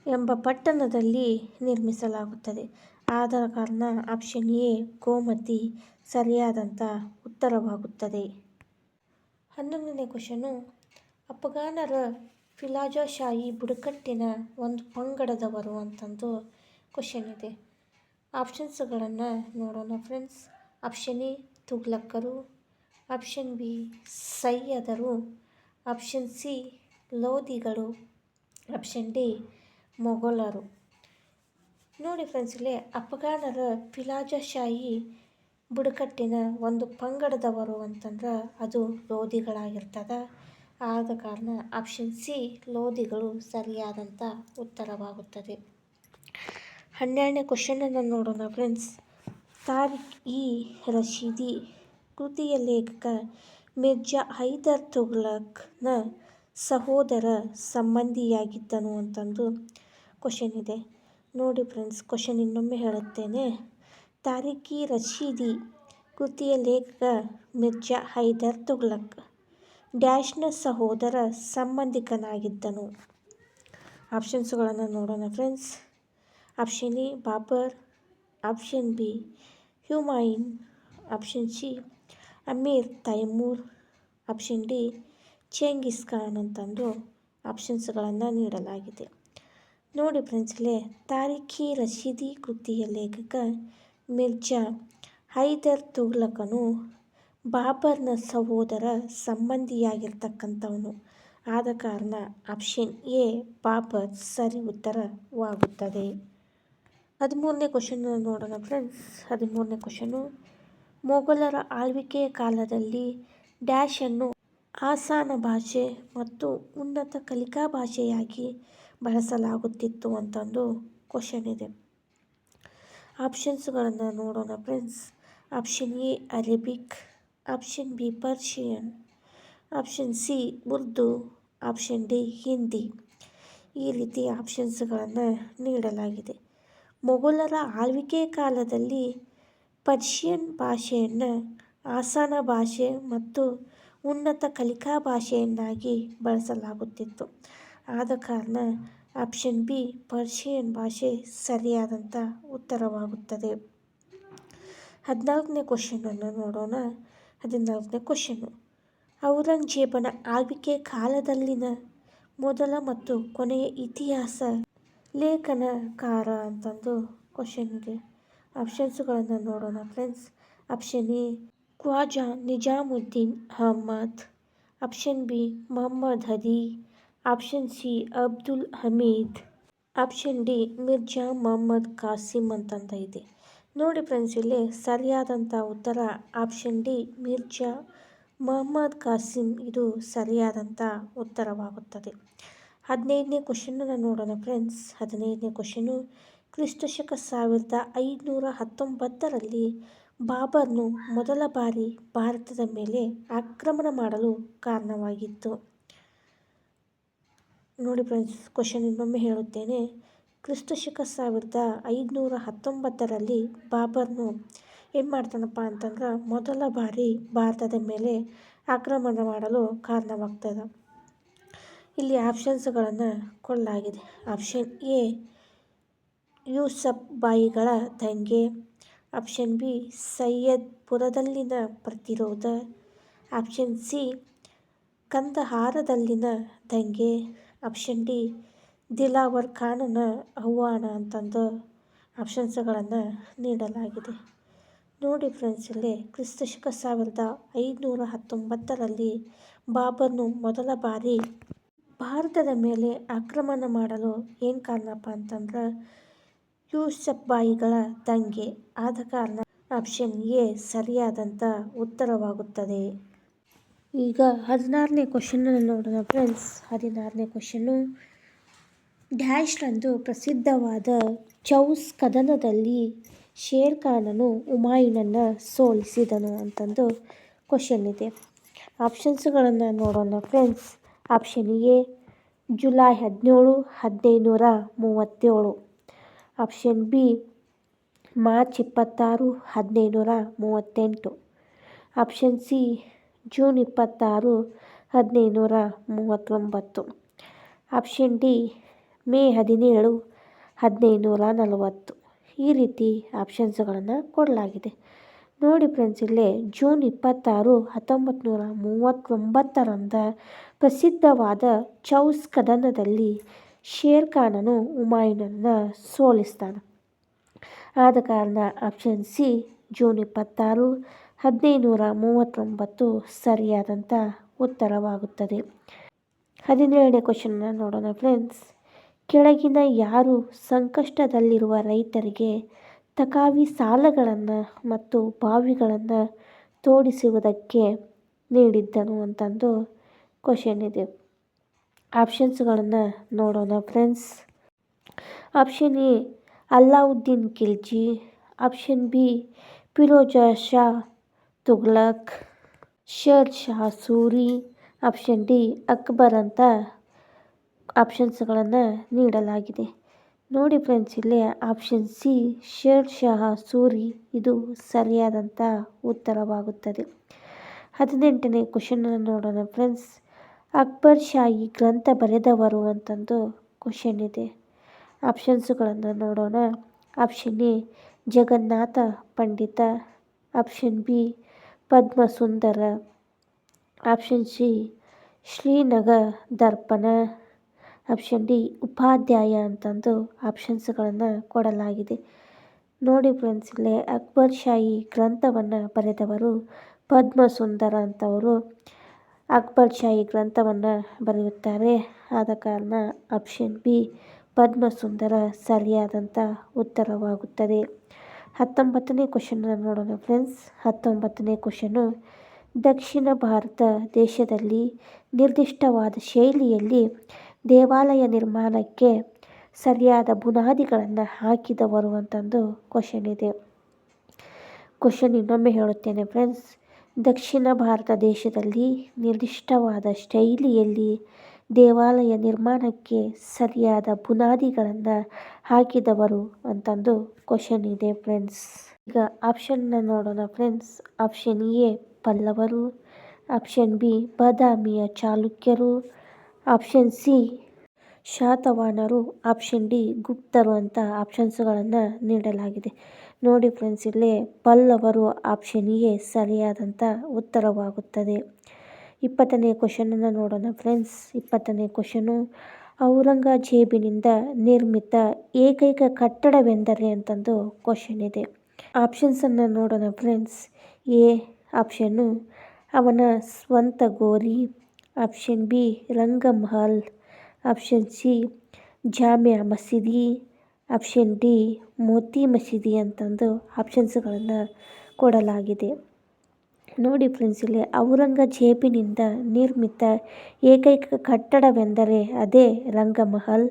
ಎಂಬ ಪಟ್ಟಣದಲ್ಲಿ ನಿರ್ಮಿಸಲಾಗುತ್ತದೆ. ಆದ ಕಾರಣ ಆಪ್ಷನ್ ಎ ಗೋಮತಿ ಸರಿಯಾದಂಥ ಉತ್ತರವಾಗುತ್ತದೆ. 11ನೇ ಕ್ವಶನು, ಅಫ್ಘಾನರ ಫಿಲಾಜಾಶಾಹಿ ಬುಡಕಟ್ಟಿನ ಒಂದು ಪಂಗಡದವರು ಅಂತಂದು ಕ್ವಶನ್ ಇದೆ. ಆಪ್ಷನ್ಸ್ಗಳನ್ನು ನೋಡೋಣ ಫ್ರೆಂಡ್ಸ್. ಆಪ್ಷನ್ ಎ ತುಘಲಕರು, ಆಪ್ಷನ್ ಬಿ ಸೈಯದರು, ಆಪ್ಷನ್ ಸಿ ಲೋಧಿಗಳು, ಆಪ್ಷನ್ ಡಿ ಮೊಘಲರು. ನೋಡಿ ಫ್ರೆಂಡ್ಸ್, ಇಲ್ಲಿ ಅಫ್ಘಾನರ ಪಿಲಾಜಾಶಾಹಿ ಬುಡಕಟ್ಟಿನ ಒಂದು ಪಂಗಡದವರು ಅಂತಂದ್ರೆ ಅದು ಲೋಧಿಗಳಾಗಿರ್ತದೆ. ಆದ ಕಾರಣ ಆಪ್ಷನ್ ಸಿ ಲೋಧಿಗಳು ಸರಿಯಾದಂಥ ಉತ್ತರವಾಗುತ್ತದೆ. 12ನೇ ಕ್ವಶನನ್ನು ನೋಡೋಣ ಫ್ರೆಂಡ್ಸ್. ತಾರಿಕ್-ಇ-ರಶೀದಿ ಕೃತಿಯ ಲೇಖಕ ಮಿರ್ಜಾ ಹೈದರ್ ತುಘಲಕ್ನ ಸಹೋದರ ಸಂಬಂಧಿಯಾಗಿದ್ದನು ಅಂತಂದು ಕ್ವಶನ್ ಇದೆ. ನೋಡಿ ಫ್ರೆಂಡ್ಸ್, ಕ್ವಶನ್ ಇನ್ನೊಮ್ಮೆ ಹೇಳುತ್ತೇನೆ. ತಾರಿಕ್-ಇ-ರಶೀದಿ ಕೃತಿಯ ಲೇಖಕ ಮಿರ್ಜಾ ಹೈದರ್ ತುಘಲಕ್ ಡ್ಯಾಶ್ನ ಸಹೋದರ ಸಂಬಂಧಿಕನಾಗಿದ್ದನು. ಆಪ್ಷನ್ಸ್ಗಳನ್ನು ನೋಡೋಣ friends. Option A Babur, option B Humayun, option C Amir Timur, option D Genghis Khan ಅಂತಂದು ಆಪ್ಷನ್ಸ್ಗಳನ್ನು ನೀಡಲಾಗಿದೆ. ನೋಡಿ ಫ್ರೆಂಡ್ಸ್, ಇಲ್ಲಿ ತಾರಿಕ್-ಇ-ರಶೀದಿ ಕೃತಿಯ ಲೇಖಕ ಮಿರ್ಜಾ ಹೈದರ್ ತುಘಲಕನು ಬಾಬರ್ನ ಸಹೋದರ ಸಂಬಂಧಿಯಾಗಿರ್ತಕ್ಕಂಥವನು. ಆದ ಕಾರಣ ಆಪ್ಷನ್ ಎ ಬಾಬರ್ ಸರಿ ಉತ್ತರವಾಗುತ್ತದೆ. 13ನೇ ಕ್ವಶನ್ ನೋಡೋಣ ಫ್ರೆಂಡ್ಸ್. 13ನೇ ಕ್ವಶನು, ಮೊಘಲರ ಆಳ್ವಿಕೆಯ ಕಾಲದಲ್ಲಿ ಡ್ಯಾಶನ್ನು ಆಸಾನ ಭಾಷೆ ಮತ್ತು ಉನ್ನತ ಕಲಿಕಾ ಭಾಷೆಯಾಗಿ ಬಳಸಲಾಗುತ್ತಿತ್ತು ಅಂತಂದು ಕ್ವಶನ್ ಇದೆ. ಆಪ್ಷನ್ಸ್ಗಳನ್ನು ನೋಡೋಣ friends. Option A Arabic, option B Persian, option C Urdu, option D Hindi. ಈ ರೀತಿ ಆಪ್ಷನ್ಸ್ಗಳನ್ನು ನೀಡಲಾಗಿದೆ. ಮೊಘಲರ ಆಳ್ವಿಕೆಯ ಕಾಲದಲ್ಲಿ ಪರ್ಷಿಯನ್ ಭಾಷೆಯನ್ನು ಆಸಾನ ಭಾಷೆ ಮತ್ತು ಉನ್ನತ ಕಲಿಕಾ ಭಾಷೆಯನ್ನಾಗಿ ಬಳಸಲಾಗುತ್ತಿತ್ತು. ಆದ ಕಾರಣ ಆಪ್ಷನ್ ಬಿ ಪರ್ಷಿಯನ್ ಭಾಷೆ ಸರಿಯಾದಂಥ ಉತ್ತರವಾಗುತ್ತದೆ. 14ನೇ ಕ್ವಶನನ್ನು ನೋಡೋಣ. 14ನೇ ಕ್ವಶನು, ಔರಂಗಜೇಬನ ಆಳ್ವಿಕೆಯ ಕಾಲದಲ್ಲಿನ ಮೊದಲ ಮತ್ತು ಕೊನೆಯ ಇತಿಹಾಸ ಲೇಖನಕಾರ ಅಂತಂದು ಕ್ವಶನ್ ಇದೆ. ಆಪ್ಷನ್ಸ್ಗಳನ್ನು ನೋಡೋಣ friends. Option A Khwaja Nizamuddin Ahmad, option B Mohammed Hadi, option C Abdul Hamid, option D Mirza Mohammed Qasim ಅಂತಂದ ಇದೆ. ನೋಡಿ ಫ್ರೆಂಡ್ಸ್, ಇಲ್ಲಿ ಸರಿಯಾದಂಥ ಉತ್ತರ ಆಪ್ಷನ್ ಡಿ ಮಿರ್ಜಾ ಮೊಹಮ್ಮದ್ ಕಾಸಿಮ್ ಇದು ಸರಿಯಾದಂಥ ಉತ್ತರವಾಗುತ್ತದೆ. 15ನೇ ಕ್ವಶನನ್ನು ನೋಡೋಣ ಫ್ರೆಂಡ್ಸ್. 15ನೇ ಕ್ವಶನು, ಕ್ರಿಸ್ತಶಕ 1519ರಲ್ಲಿ ಬಾಬರ್ನು ಮೊದಲ ಬಾರಿ ಭಾರತದ ಮೇಲೆ ಆಕ್ರಮಣ ಮಾಡಲು ಕಾರಣವಾಗಿತ್ತು. ನೋಡಿ ಫ್ರೆಂಡ್ಸ್, ಕ್ವಶನ್ ಇನ್ನೊಮ್ಮೆ ಹೇಳುತ್ತೇನೆ. ಕ್ರಿಸ್ತಶಕ 1519ರಲ್ಲಿ ಬಾಬರ್ನು ಏನು ಮಾಡ್ತಾನಪ್ಪ ಅಂತಂದ್ರೆ ಮೊದಲ ಬಾರಿ ಭಾರತದ ಮೇಲೆ ಆಕ್ರಮಣ ಮಾಡಲು ಕಾರಣವಾಗ್ತದೆ. ಇಲ್ಲಿ ಆಪ್ಷನ್ಸ್ಗಳನ್ನು ಕೊಡಲಾಗಿದೆ. ಆಪ್ಷನ್ ಎ ಯೂಸಫ್ ಬಾಯಿಗಳ ದಂಗೆ, ಆಪ್ಷನ್ ಬಿ ಸಯ್ಯದ್ಪುರದಲ್ಲಿನ ಪ್ರತಿರೋಧ, ಆಪ್ಷನ್ ಸಿ ಕಂದಹಾರದಲ್ಲಿನ ದಂಗೆ, ಆಪ್ಷನ್ ಡಿ ದಿಲಾವರ್ ಖಾನನ ಆಹ್ವಾನ ಅಂತಂದು ಆಪ್ಷನ್ಸ್ಗಳನ್ನು ನೀಡಲಾಗಿದೆ. ನೋಡಿ ಫ್ರೆಂಡ್ಸ್, ಇಲ್ಲಿ ಕ್ರಿಸ್ತಶಕ 1519ರಲ್ಲಿ ಬಾಬರ್ನು ಮೊದಲ ಬಾರಿ ಭಾರತದ ಮೇಲೆ ಆಕ್ರಮಣ ಮಾಡಲು ಏನು ಕಾರಣಪ್ಪ ಅಂತಂದ್ರೆ ಯೂಸಫ್ ಬಾಯಿಗಳ ದಂಗೆ. ಆದ ಕಾರಣ ಆಪ್ಷನ್ ಎ ಸರಿಯಾದಂಥ ಉತ್ತರವಾಗುತ್ತದೆ. ಈಗ 16ನೇ ಕ್ವಶನನ್ನು ನೋಡೋಣ ಫ್ರೆಂಡ್ಸ್. 16ನೇ ಕ್ವಶನು, ಡ್ಯಾಶ್ರಂದು ಪ್ರಸಿದ್ಧವಾದ ಚೌಸ್ ಕದನದಲ್ಲಿ ಶೇರ್ ಖಾನನು ಹುಮಾಯೂನನ್ನು ಸೋಲಿಸಿದನು ಅಂತಂದು ಕ್ವಶನ್ ಇದೆ. ಆಪ್ಷನ್ಸ್ಗಳನ್ನು ನೋಡೋಣ friends. Option A July 17, 1537, option B March 26, 1538, option C June 26, 1539, option D May 17, 1540. ಈ ರೀತಿ ಆಪ್ಷನ್ಸ್ಗಳನ್ನು ಕೊಡಲಾಗಿದೆ. ನೋಡಿ ಫ್ರೆಂಡ್ಸ್, ಇಲ್ಲೇ ಜೂನ್ 26, 1939ರಂದು ಪ್ರಸಿದ್ಧವಾದ ಚೌಸ್ ಕದನದಲ್ಲಿ ಶೇರ್ ಖಾನನು ಹುಮಾಯೂನನ್ನು ಸೋಲಿಸ್ತಾನೆ. ಆದ ಕಾರಣ ಆಪ್ಷನ್ ಸಿ ಜೂನ್ 26, 1539 ಸರಿಯಾದಂಥ ಉತ್ತರವಾಗುತ್ತದೆ. 17ನೇ ಕ್ವಶನ್ನ ನೋಡೋಣ ಫ್ರೆಂಡ್ಸ್. ಕೆಳಗಿನ ಯಾರು ಸಂಕಷ್ಟದಲ್ಲಿರುವ ರೈತರಿಗೆ ತಕಾವಿ ಸಾಲಗಳನ್ನು ಮತ್ತು ಬಾವಿಗಳನ್ನು ತೋಡಿಸುವುದಕ್ಕೆ ನೀಡಿದ್ದನು ಅಂತಂದು ಕ್ವಶನ್ ಇದೆ. ಆಪ್ಷನ್ಸ್ಗಳನ್ನು ನೋಡೋಣ friends. Option A Alauddin Khilji, option B Firoz Shah Tughlaq, Sher Shah Suri, option D Akbar ಅಂತ ಆಪ್ಷನ್ಸ್ಗಳನ್ನು ನೀಡಲಾಗಿದೆ. ನೋಡಿ ಫ್ರೆಂಡ್ಸ್, ಇಲ್ಲಿ ಆಪ್ಷನ್ ಸಿ ಶೇರ್ ಶಾ ಸೂರಿ ಇದು ಸರಿಯಾದಂಥ ಉತ್ತರವಾಗುತ್ತದೆ. 18ನೇ ಕ್ವಶನನ್ನು ನೋಡೋಣ ಫ್ರೆಂಡ್ಸ್. ಅಕ್ಬರ್ ಶಾಹಿ ಗ್ರಂಥ ಬರೆದವರು ಅಂತಂದು ಕ್ವಶನ್ ಇದೆ. ಆಪ್ಷನ್ಸ್ಗಳನ್ನು ನೋಡೋಣ. Option A Jagannatha Pandita, option B Padmasundara, option C Srinagara Darpana, option D Upadhyaya ಅಂತಂದು ಆಪ್ಷನ್ಸ್ಗಳನ್ನು ಕೊಡಲಾಗಿದೆ. ನೋಡಿ ಫ್ರೆಂಡ್ಸ್, ಇಲ್ಲಿ ಅಕ್ಬರ್ ಶಾಹಿ ಗ್ರಂಥವನ್ನು ಬರೆದವರು ಪದ್ಮಸುಂದರ ಅಂತವರು ಅಕ್ಬರ್ ಶಾಹಿ ಗ್ರಂಥವನ್ನು ಬರೆಯುತ್ತಾರೆ. ಆದ ಕಾರಣ ಆಪ್ಷನ್ ಬಿ ಪದ್ಮಸುಂದರ ಸರಿಯಾದಂಥ ಉತ್ತರವಾಗುತ್ತದೆ. 19ನೇ ಕ್ವಶನನ್ನು ನೋಡೋಣ ಫ್ರೆಂಡ್ಸ್. 19ನೇ ಕ್ವಶನು, ದಕ್ಷಿಣ ಭಾರತ ದೇಶದಲ್ಲಿ ನಿರ್ದಿಷ್ಟವಾದ ಶೈಲಿಯಲ್ಲಿ ದೇವಾಲಯ ನಿರ್ಮಾಣಕ್ಕೆ ಸರಿಯಾದ ಬುನಾದಿಗಳನ್ನು ಹಾಕಿದವರು ಅಂತಂದು ಕ್ವಶನ್ ಇದೆ. ಕ್ವಶನ್ ಇನ್ನೊಮ್ಮೆ ಹೇಳುತ್ತೇನೆ ಫ್ರೆಂಡ್ಸ್. ದಕ್ಷಿಣ ಭಾರತ ದೇಶದಲ್ಲಿ ನಿರ್ದಿಷ್ಟವಾದ ಶೈಲಿಯಲ್ಲಿ ದೇವಾಲಯ ನಿರ್ಮಾಣಕ್ಕೆ ಸರಿಯಾದ ಬುನಾದಿಗಳನ್ನು ಹಾಕಿದವರು ಅಂತಂದು ಕ್ವಶನ್ ಇದೆ ಫ್ರೆಂಡ್ಸ್. ಈಗ ಆಪ್ಷನ್ನ ನೋಡೋಣ ಫ್ರೆಂಡ್ಸ್. ಆಪ್ಷನ್ ಎ ಪಲ್ಲವರು, ಆಪ್ಷನ್ ಬಿ ಬಾದಾಮಿಯ ಚಾಲುಕ್ಯರು, ಆಪ್ಷನ್ ಸಿ ಶಾತವಾಹನರು, ಆಪ್ಷನ್ ಡಿ ಗುಪ್ತರು ಅಂತ ಆಪ್ಷನ್ಸ್ಗಳನ್ನು ನೀಡಲಾಗಿದೆ. ನೋಡಿ ಫ್ರೆಂಡ್ಸ್, ಇಲ್ಲಿ ಪಲ್ಲವರು ಆಪ್ಷನ್ ಎ ಸರಿಯಾದಂಥ ಉತ್ತರವಾಗುತ್ತದೆ. 20ನೇ ಕ್ವಶನನ್ನು ನೋಡೋಣ ಫ್ರೆಂಡ್ಸ್. 20ನೇ ಕ್ವಶನು, ಔರಂಗಜೇಬನಿಂದ ನಿರ್ಮಿತ ಏಕೈಕ ಕಟ್ಟಡವೆಂದರೆ ಅಂತಂದು ಕ್ವಶನ್ ಇದೆ. ಆಪ್ಷನ್ಸನ್ನು ನೋಡೋಣ ಫ್ರೆಂಡ್ಸ್. ಎ ಆಪ್ಷನ್ನು ಅವನ ಸ್ವಂತ ಗೋರಿ, option B Rang Mahal, option C Jamia Masjid, option D Moti ಮಸೀದಿ ಅಂತಂದು ಆಪ್ಷನ್ಸ್ಗಳನ್ನು ಕೊಡಲಾಗಿದೆ. ನೋಡಿ ಫ್ರೆಂಡ್ಸ್, ಇಲ್ಲಿ ಔರಂಗಜೇಬನಿಂದ ನಿರ್ಮಿತ ಏಕೈಕ ಕಟ್ಟಡವೆಂದರೆ ಅದೇ ರಂಗಮಹಲ್.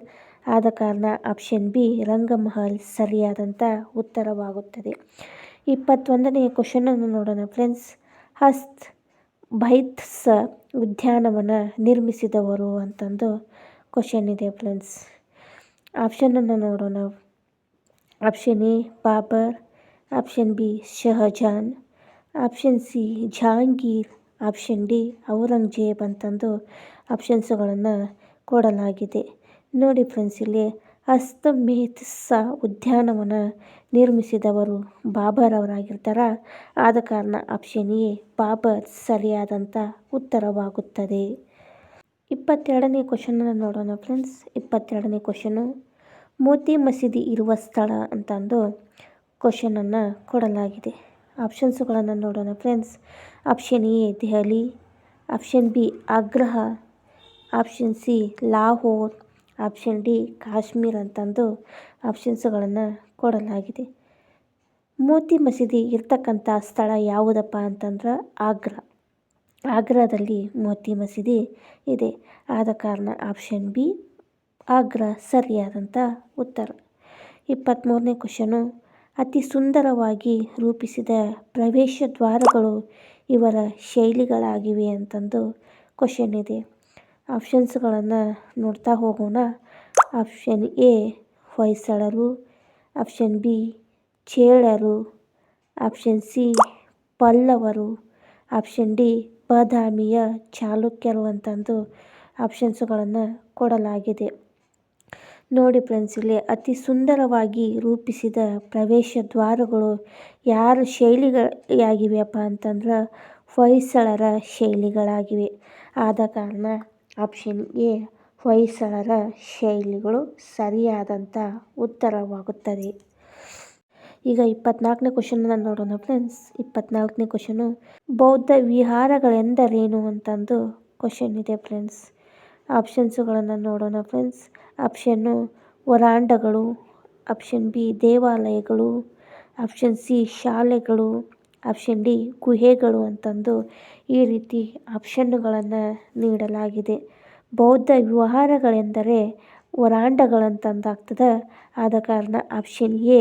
ಆದ ಕಾರಣ ಆಪ್ಷನ್ ಬಿ ರಂಗಮಹಲ್ ಸರಿಯಾದಂಥ ಉತ್ತರವಾಗುತ್ತದೆ. 21ನೇ ಕ್ವಶನನ್ನು ನೋಡೋಣ ಫ್ರೆಂಡ್ಸ್. ಹಸ್ತ್ ಬೈತ್ಸ ಉದ್ಯಾನವನ ನಿರ್ಮಿಸಿದವರು ಅಂತಂದು ಕ್ವಶನ್ ಇದೆ ಫ್ರೆಂಡ್ಸ್. ಆಪ್ಷನನ್ನು ನೋಡೋಣ. Option A Babur, option B Shahjahan, option C Jahangir, option D Aurangzeb ಅಂತಂದು ಆಪ್ಷನ್ಸ್ಗಳನ್ನು ಕೊಡಲಾಗಿದೆ. ನೋಡಿ ಫ್ರೆಂಡ್ಸ್, ಇಲ್ಲಿ ಹಸ್ತಮೇತ್ಸ ಉದ್ಯಾನವನ ನಿರ್ಮಿಸಿದವರು ಬಾಬರ್ ಅವರಾಗಿರ್ತಾರೆ. ಆದ ಕಾರಣ ಆಪ್ಷನ್ ಎ ಬಾಬರ್ ಸರಿಯಾದಂಥ ಉತ್ತರವಾಗುತ್ತದೆ. 22ನೇ ಕ್ವಶನನ್ನು ನೋಡೋಣ ಫ್ರೆಂಡ್ಸ್. 22ನೇ ಕ್ವಶನು, ಮೋತಿ ಮಸೀದಿ ಇರುವ ಸ್ಥಳ ಅಂತಂದು ಕ್ವಶನನ್ನು ಕೊಡಲಾಗಿದೆ. ಆಪ್ಷನ್ಸ್ಗಳನ್ನು ನೋಡೋಣ friends. Option A Delhi, option B Agra, option C Lahore, option D Kashmir ಅಂತಂದು ಆಪ್ಷನ್ಸ್ಗಳನ್ನು ಕೊಡಲಾಗಿದೆ. ಮೋತಿ ಮಸೀದಿ ಇರ್ತಕ್ಕಂಥ ಸ್ಥಳ ಯಾವುದಪ್ಪ ಅಂತಂದ್ರೆ ಆಗ್ರಾ. ಆಗ್ರಾದಲ್ಲಿ ಮೋತಿ ಮಸೀದಿ ಇದೆ. ಆದ ಕಾರಣ ಆಪ್ಷನ್ ಬಿ ಆಗ್ರಾ ಸರಿಯಾದಂಥ ಉತ್ತರ. 23ನೇ ಕ್ವಶನು, ಅತಿ ಸುಂದರವಾಗಿ ರೂಪಿಸಿದ ಪ್ರವೇಶ ದ್ವಾರಗಳು ಇವರ ಶೈಲಿಗಳಾಗಿವೆ ಅಂತಂದು ಕ್ವಶನ್ ಇದೆ. ಆಪ್ಷನ್ಸ್ಗಳನ್ನು ನೋಡ್ತಾ ಹೋಗೋಣ. ಆಪ್ಷನ್ ಎ ಹೊಯ್ಸಳರು, ಆಪ್ಷನ್ ಬಿ ಚೇಳರು, ಆಪ್ಷನ್ ಸಿ ಪಲ್ಲವರು, ಆಪ್ಷನ್ ಡಿ ಬಾದಾಮಿಯ ಚಾಲುಕ್ಯರು ಅಂತಂದು ಆಪ್ಷನ್ಸ್ಗಳನ್ನು ಕೊಡಲಾಗಿದೆ. ನೋಡಿ ಫ್ರೆಂಡ್ಸ್, ಇಲ್ಲಿ ಅತಿ ಸುಂದರವಾಗಿ ರೂಪಿಸಿದ ಪ್ರವೇಶ ದ್ವಾರಗಳು ಯಾರ ಶೈಲಿಗಳಾಗಿವೆಯಪ್ಪ ಅಂತಂದ್ರೆ ಹೊಯ್ಸಳರ ಶೈಲಿಗಳಾಗಿವೆ. ಆದ ಕಾರಣ ಆಪ್ಷನ್ ಎ ಹೊಯ್ಸಳರ ಶೈಲಿಗಳು ಸರಿಯಾದಂಥ ಉತ್ತರವಾಗುತ್ತದೆ. ಈಗ 24ನೇ ಕ್ವಶನನ್ನು ನೋಡೋಣ ಫ್ರೆಂಡ್ಸ್. 24ನೇ ಕ್ವಶನು, ಬೌದ್ಧ ವಿಹಾರಗಳೆಂದರೇನು ಅಂತಂದು ಕ್ವಶನ್ ಇದೆ ಫ್ರೆಂಡ್ಸ್. ಆಪ್ಷನ್ಸುಗಳನ್ನು ನೋಡೋಣ ಫ್ರೆಂಡ್ಸ್. ಆಪ್ಷನ್ನು ವರಾಂಡಗಳು, ಆಪ್ಷನ್ ಬಿ ದೇವಾಲಯಗಳು, ಆಪ್ಷನ್ ಸಿ ಶಾಲೆಗಳು, ಆಪ್ಷನ್ ಡಿ ಗುಹೆಗಳು ಅಂತಂದು ಈ ರೀತಿ ಆಪ್ಷನ್ನುಗಳನ್ನು ನೀಡಲಾಗಿದೆ. ಬೌದ್ಧ ವಿಹಾರಗಳೆಂದರೆ ವರಾಂಡಗಳಂತಂದಾಗ್ತದೆ. ಆದ ಕಾರಣ ಆಪ್ಷನ್ ಎ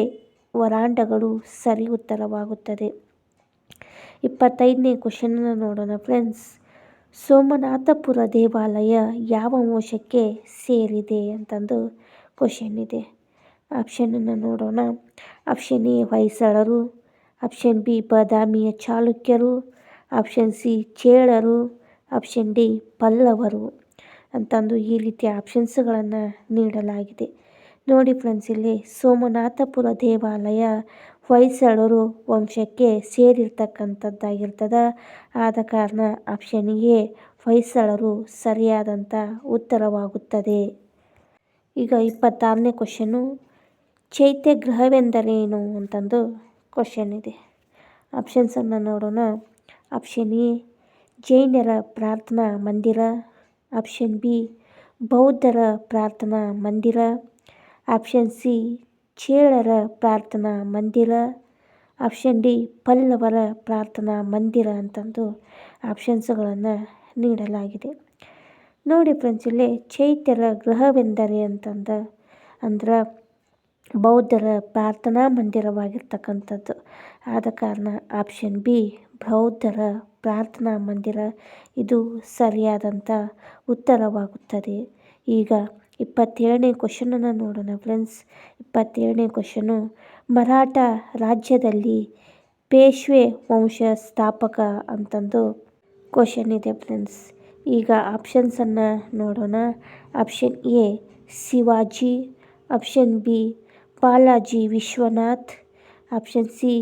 ವರಾಂಡಗಳು ಸರಿ ಉತ್ತರವಾಗುತ್ತದೆ. 25ನೇ ಕ್ವಶನನ್ನು ನೋಡೋಣ ಫ್ರೆಂಡ್ಸ್. ಸೋಮನಾಥಪುರ ದೇವಾಲಯ ಯಾವ ವಂಶಕ್ಕೆ ಸೇರಿದೆ ಅಂತಂದು ಕ್ವಶನ್ ಇದೆ. ಆಪ್ಷನನ್ನು ನೋಡೋಣ. ಆಪ್ಷನ್ ಎ ಹೊಯ್ಸಳರು, ಆಪ್ಷನ್ ಬಿ ಬಾದಾಮಿಯ ಚಾಲುಕ್ಯರು, ಆಪ್ಷನ್ ಸಿ ಚೇಳರು, ಆಪ್ಷನ್ ಡಿ ಪಲ್ಲವರು ಅಂತಂದು ಈ ರೀತಿಯ ಆಪ್ಷನ್ಸ್ಗಳನ್ನು ನೀಡಲಾಗಿದೆ. ನೋಡಿ ಫ್ರೆಂಡ್ಸ್, ಇಲ್ಲಿ ಸೋಮನಾಥಪುರ ದೇವಾಲಯ ಹೊಯ್ಸಳರು ವಂಶಕ್ಕೆ ಸೇರಿರ್ತಕ್ಕಂಥದ್ದಾಗಿರ್ತದೆ. ಆದ ಕಾರಣ ಆಪ್ಷನ್ ಎ ಹೊಯ್ಸಳರು ಸರಿಯಾದಂಥ ಉತ್ತರವಾಗುತ್ತದೆ. ಈಗ 26ನೇ ಕ್ವಶನು. ಚೈತ್ಯಗೃಹವೆಂದರೇನು ಅಂತಂದು ಕ್ವಶನ್ ಇದೆ. ಆಪ್ಷನ್ಸನ್ನು ನೋಡೋಣ. ಆಪ್ಷನ್ ಎ ಜೈನರ ಪ್ರಾರ್ಥನಾ ಮಂದಿರ, ಆಪ್ಷನ್ ಬಿ ಬೌದ್ಧರ ಪ್ರಾರ್ಥನಾ ಮಂದಿರ, ಆಪ್ಷನ್ ಸಿ ಚೇಳರ ಪ್ರಾರ್ಥನಾ ಮಂದಿರ, ಆಪ್ಷನ್ ಡಿ ಪಲ್ಲವರ ಪ್ರಾರ್ಥನಾ ಮಂದಿರ ಅಂತಂದು ಆಪ್ಷನ್ಸ್ಗಳನ್ನು ನೀಡಲಾಗಿದೆ. ನೋಡಿ ಫ್ರೆಂಡ್ಸ್, ಇಲ್ಲಿ ಚೈತ್ಯರ ಗೃಹವೆಂದರೆ ಅಂದ್ರೆ ಬೌದ್ಧರ ಪ್ರಾರ್ಥನಾ ಮಂದಿರವಾಗಿರ್ತಕ್ಕಂಥದ್ದು. ಆದ ಕಾರಣ ಆಪ್ಷನ್ ಬಿ ಬೌದ್ಧರ ಪ್ರಾರ್ಥನಾ ಮಂದಿರ ಇದು ಸರಿಯಾದಂಥ ಉತ್ತರವಾಗುತ್ತದೆ. ಈಗ 27ನೇ ಕ್ವಶನನ್ನು ನೋಡೋಣ ಫ್ರೆಂಡ್ಸ್. 27ನೇ ಕ್ವಶನು. ಮರಾಠ ರಾಜ್ಯದಲ್ಲಿ ಪೇಶ್ವೆ ವಂಶ ಸ್ಥಾಪಕ ಅಂತಂದು ಕ್ವಶನ್ ಇದೆ ಫ್ರೆಂಡ್ಸ್. ಈಗ ಆಪ್ಷನ್ಸನ್ನು ನೋಡೋಣ. Option A Shivaji, option B Balaji Vishwanath, option C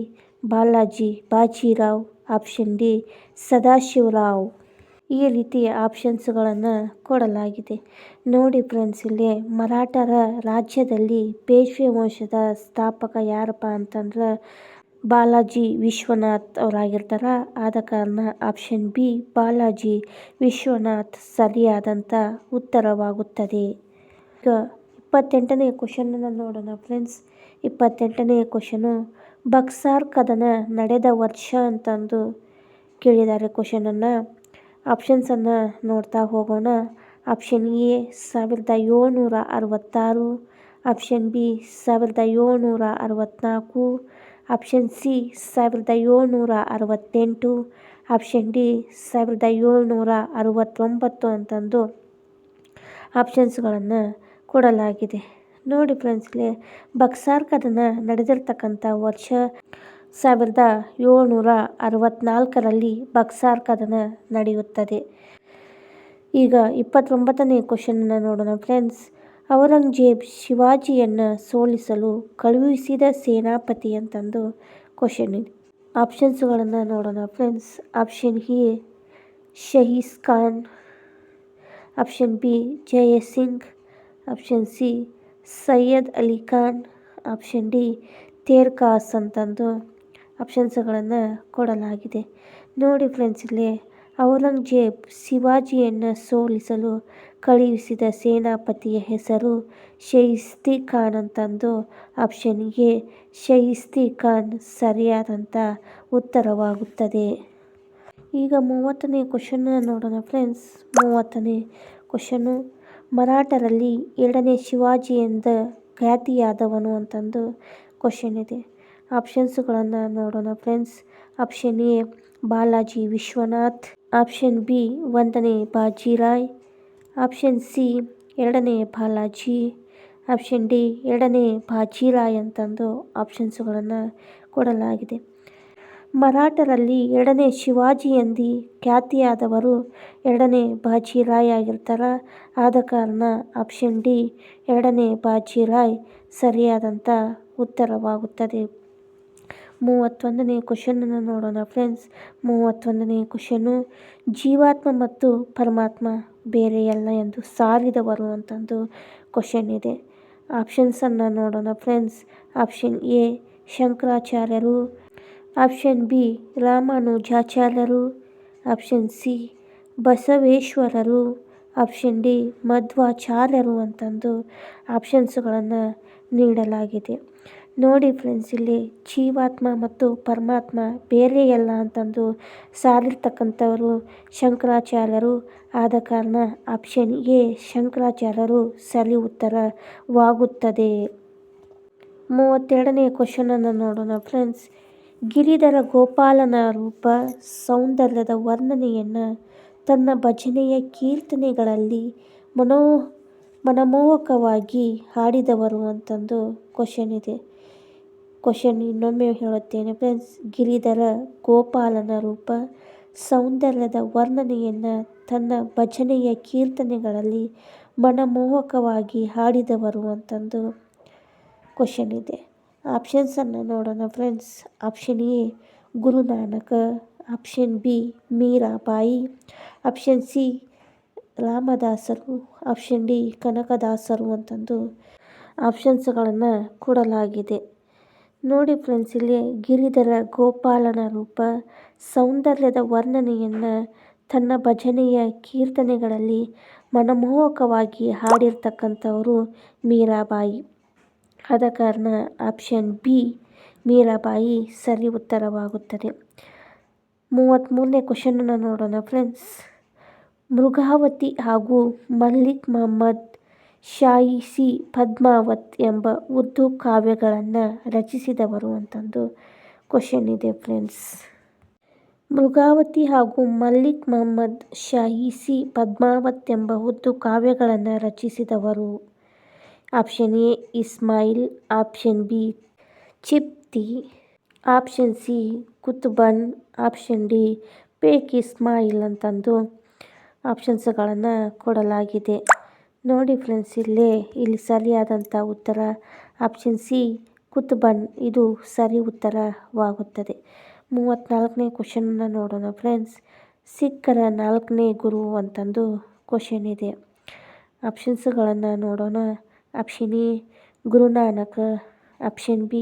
Balaji Bajirao, option D Sadashiv Rao. ಈ ರೀತಿ ಆಪ್ಷನ್ಸ್ಗಳನ್ನು ಕೊಡಲಾಗಿದೆ. ನೋಡಿ ಫ್ರೆಂಡ್ಸ್, ಇಲ್ಲಿ ಮರಾಠರ ರಾಜ್ಯದಲ್ಲಿ ಪೇಶ್ವೆ ವಂಶದ ಸ್ಥಾಪಕ ಯಾರಪ್ಪ ಅಂತಂದ್ರೆ ಬಾಲಾಜಿ ವಿಶ್ವನಾಥ್ ಅವರಾಗಿರ್ತಾರೆ. ಆದ ಕಾರಣ ಆಪ್ಷನ್ ಬಿ ಬಾಲಾಜಿ ವಿಶ್ವನಾಥ್ ಸರಿಯಾದಂಥ ಉತ್ತರವಾಗುತ್ತದೆ. ಈಗ 28ನೇ ಕ್ವಶನನ್ನು ನೋಡೋಣ ಫ್ರೆಂಡ್ಸ್. 28ನೇ ಕ್ವಶನು. ಬಕ್ಸಾರ್ ಕದನ ನಡೆದ ವರ್ಷ ಅಂತಂದು ಕೇಳಿದ್ದಾರೆ ಕ್ವಶನನ್ನು. ಆಪ್ಷನ್ಸನ್ನು ನೋಡ್ತಾ ಹೋಗೋಣ. Option A 1766, option B 1764, option C 1768, option D 1769 ಅಂತಂದು ಆಪ್ಷನ್ಸ್ಗಳನ್ನು ಕೊಡಲಾಗಿದೆ. ನೋಡಿ ಫ್ರೆಂಡ್ಸ್, ಇಲ್ಲಿ ಬಕ್ಸಾರ್ ಕದನ ನಡೆದಿರ್ತಕ್ಕಂಥ ವರ್ಷ 1764ರಲ್ಲಿ ಬಕ್ಸಾರ್ ಕದನ ನಡೆಯುತ್ತದೆ. ಈಗ 29ನೇ ಕ್ವಶನನ್ನು ನೋಡೋಣ ಫ್ರೆಂಡ್ಸ್. ಔರಂಗಜೇಬ್ ಶಿವಾಜಿಯನ್ನು ಸೋಲಿಸಲು ಕಳುಹಿಸಿದ ಸೇನಾಪತಿ ಅಂತಂದು ಕ್ವಶನ್ ಇದೆ. ಆಪ್ಷನ್ಸ್ಗಳನ್ನು ನೋಡೋಣ friends. Option A Shahid Khan, option B Jai Singh, option C Syed Ali Khan, option D Terkas ಅಂತಂದು ಆಪ್ಷನ್ಸ್ಗಳನ್ನು ಕೊಡಲಾಗಿದೆ. ನೋಡಿ ಫ್ರೆಂಡ್ಸ್, ಇಲ್ಲಿ ಔರಂಗಜೇಬ್ ಶಿವಾಜಿಯನ್ನು ಸೋಲಿಸಲು ಕಳುಹಿಸಿದ ಸೇನಾಪತಿಯ ಹೆಸರು ಶಹೀದ್ ಖಾನ್ ಅಂತಂದು ಆಪ್ಷನ್ ಎ ಶಹೀದ್ ಖಾನ್ ಸರಿಯಾದಂಥ ಉತ್ತರವಾಗುತ್ತದೆ. ಈಗ 30ನೇ ಕ್ವಶನ್ನ ನೋಡೋಣ ಫ್ರೆಂಡ್ಸ್. 30ನೇ ಕ್ವಶನು. ಮರಾಠರಲ್ಲಿ 2ನೇ ಶಿವಾಜಿ ಎಂದ ಖ್ಯಾತಿಯಾದವನು ಅಂತಂದು ಕ್ವಶನ್ ಇದೆ. ಆಪ್ಷನ್ಸ್ಗಳನ್ನು ನೋಡೋಣ friends. Option A Balaji Vishwanath, option B 1ನೇ ಬಾಜಿರಾಯ್, ಆಪ್ಷನ್ ಸಿ 2ನೇ ಬಾಲಾಜಿ, ಆಪ್ಷನ್ ಡಿ 2ನೇ ಬಾಜಿರಾಯ್ ಅಂತಂದು ಆಪ್ಷನ್ಸ್ಗಳನ್ನು ಕೊಡಲಾಗಿದೆ. ಮರಾಠರಲ್ಲಿ 2ನೇ ಶಿವಾಜಿ ಎಂದಿ ಖ್ಯಾತಿಯಾದವರು 2ನೇ ಬಾಜಿರಾಯ್ ಆಗಿರ್ತಾರೆ. ಆದ ಕಾರಣ ಆಪ್ಷನ್ ಡಿ 2ನೇ ಬಾಜಿರಾಯ್ ಸರಿಯಾದಂಥ ಉತ್ತರವಾಗುತ್ತದೆ. 31ನೇ ಕ್ವಶನನ್ನು ನೋಡೋಣ ಫ್ರೆಂಡ್ಸ್. 31ನೇ ಕ್ವಶನು. ಜೀವಾತ್ಮ ಮತ್ತು ಪರಮಾತ್ಮ ಬೇರೆಯಲ್ಲ ಎಂದು ಸಾರಿದವರು ಅಂತಂದು ಕ್ವಶನ್ ಇದೆ. ಆಪ್ಷನ್ಸನ್ನು ನೋಡೋಣ ಫ್ರೆಂಡ್ಸ್. ಆಪ್ಷನ್ ಎ ಶಂಕರಾಚಾರ್ಯರು, ಆಪ್ಷನ್ ಬಿ ರಾಮಾನುಜಾಚಾರ್ಯರು, ಆಪ್ಷನ್ ಸಿ ಬಸವೇಶ್ವರರು, ಆಪ್ಷನ್ ಡಿ ಮಧ್ವಾಚಾರ್ಯರು ಅಂತಂದು ಆಪ್ಷನ್ಸ್ಗಳನ್ನು ನೀಡಲಾಗಿದೆ. ನೋಡಿ ಫ್ರೆಂಡ್ಸ್, ಇಲ್ಲಿ ಜೀವಾತ್ಮ ಮತ್ತು ಪರಮಾತ್ಮ ಬೇರೆಯಲ್ಲ ಅಂತಂದು ಸಾರಿರ್ತಕ್ಕಂಥವರು ಶಂಕರಾಚಾರ್ಯರು. ಆದ ಕಾರಣ ಆಪ್ಷನ್ ಎ ಶಂಕರಾಚಾರ್ಯರು ಸರಿ ಉತ್ತರವಾಗುತ್ತದೆ. 32ನೇ ಕ್ವಶನನ್ನು ನೋಡೋಣ ಫ್ರೆಂಡ್ಸ್. ಗಿರಿಧರ ಗೋಪಾಲನ ರೂಪ ಸೌಂದರ್ಯದ ವರ್ಣನೆಯನ್ನು ತನ್ನ ಭಜನೆಯ ಕೀರ್ತನೆಗಳಲ್ಲಿ ಮನಮೋಹಕವಾಗಿ ಹಾಡಿದವರು ಅಂತಂದು ಕ್ವಶನ್ ಇದೆ. ಕ್ವಶನ್ ಇನ್ನೊಮ್ಮೆ ಹೇಳುತ್ತೇನೆ ಫ್ರೆಂಡ್ಸ್. ಗಿರಿಧರ ಗೋಪಾಲನ ರೂಪ ಸೌಂದರ್ಯದ ವರ್ಣನೆಯನ್ನು ತನ್ನ ಭಜನೆಯ ಕೀರ್ತನೆಗಳಲ್ಲಿ ಮನಮೋಹಕವಾಗಿ ಹಾಡಿದವರು ಅಂತಂದು ಕ್ವಶನ್ ಇದೆ. ಆಪ್ಷನ್ಸನ್ನು ನೋಡೋಣ friends. Option A Guru Nanak, option B Mirabai, option C ರಾಮದಾಸರು, ಆಪ್ಷನ್ ಡಿ ಕನಕದಾಸರು ಅಂತಂದು ಆಪ್ಷನ್ಸ್ಗಳನ್ನು ಕೊಡಲಾಗಿದೆ. ನೋಡಿ ಫ್ರೆಂಡ್ಸ್, ಇಲ್ಲಿ ಗಿರಿಧರ ಗೋಪಾಲನ ರೂಪ ಸೌಂದರ್ಯದ ವರ್ಣನೆಯನ್ನು ತನ್ನ ಭಜನೆಯ ಕೀರ್ತನೆಗಳಲ್ಲಿ ಮನಮೋಹಕವಾಗಿ ಹಾಡಿರ್ತಕ್ಕಂಥವರು ಮೀರಾಬಾಯಿ. ಆದ ಕಾರಣ ಆಪ್ಷನ್ ಬಿ ಮೀರಾಬಾಯಿ ಸರಿ ಉತ್ತರವಾಗುತ್ತದೆ. 33ನೇ ಕ್ವಶನನ್ನು ನೋಡೋಣ ಫ್ರೆಂಡ್ಸ್. ಮೃಗಾವತಿ ಹಾಗೂ ಮಲ್ಲಿಕ್ ಮುಹಮ್ಮದ್ ಶಾಯಿಸಿ ಪದ್ಮಾವತ್ ಎಂಬ ಉರ್ದು ಕಾವ್ಯಗಳನ್ನು ರಚಿಸಿದವರು ಅಂತಂದು ಕ್ವಶನ್ ಇದೆ ಫ್ರೆಂಡ್ಸ್. ಮೃಗಾವತಿ ಹಾಗೂ ಮಲ್ಲಿಕ್ ಮುಹಮ್ಮದ್ ಶಾಯಿಸಿ ಪದ್ಮಾವತ್ ಎಂಬ ಉರ್ದು ಕಾವ್ಯಗಳನ್ನು ರಚಿಸಿದವರು option A Ismail, option B Chishti, option C Qutban, option D Baig Ismail ಅಂತಂದು ಆಪ್ಷನ್ಸ್ಗಳನ್ನು ಕೊಡಲಾಗಿದೆ. ನೋಡಿ ಫ್ರೆಂಡ್ಸ್, ಇಲ್ಲಿ ಸರಿಯಾದಂಥ ಉತ್ತರ ಆಪ್ಷನ್ ಸಿ ಕುತುಬನ್ ಇದು ಸರಿ ಉತ್ತರವಾಗುತ್ತದೆ. 34ನೇ ಕ್ವಶನನ್ನು ನೋಡೋಣ ಫ್ರೆಂಡ್ಸ್. ಸಿಖ್ಖರ 4ನೇ ಗುರು ಅಂತಂದು ಕ್ವಶನ್ ಇದೆ. ಆಪ್ಷನ್ಸ್ಗಳನ್ನು ನೋಡೋಣ. Option A Guru Nanak, option B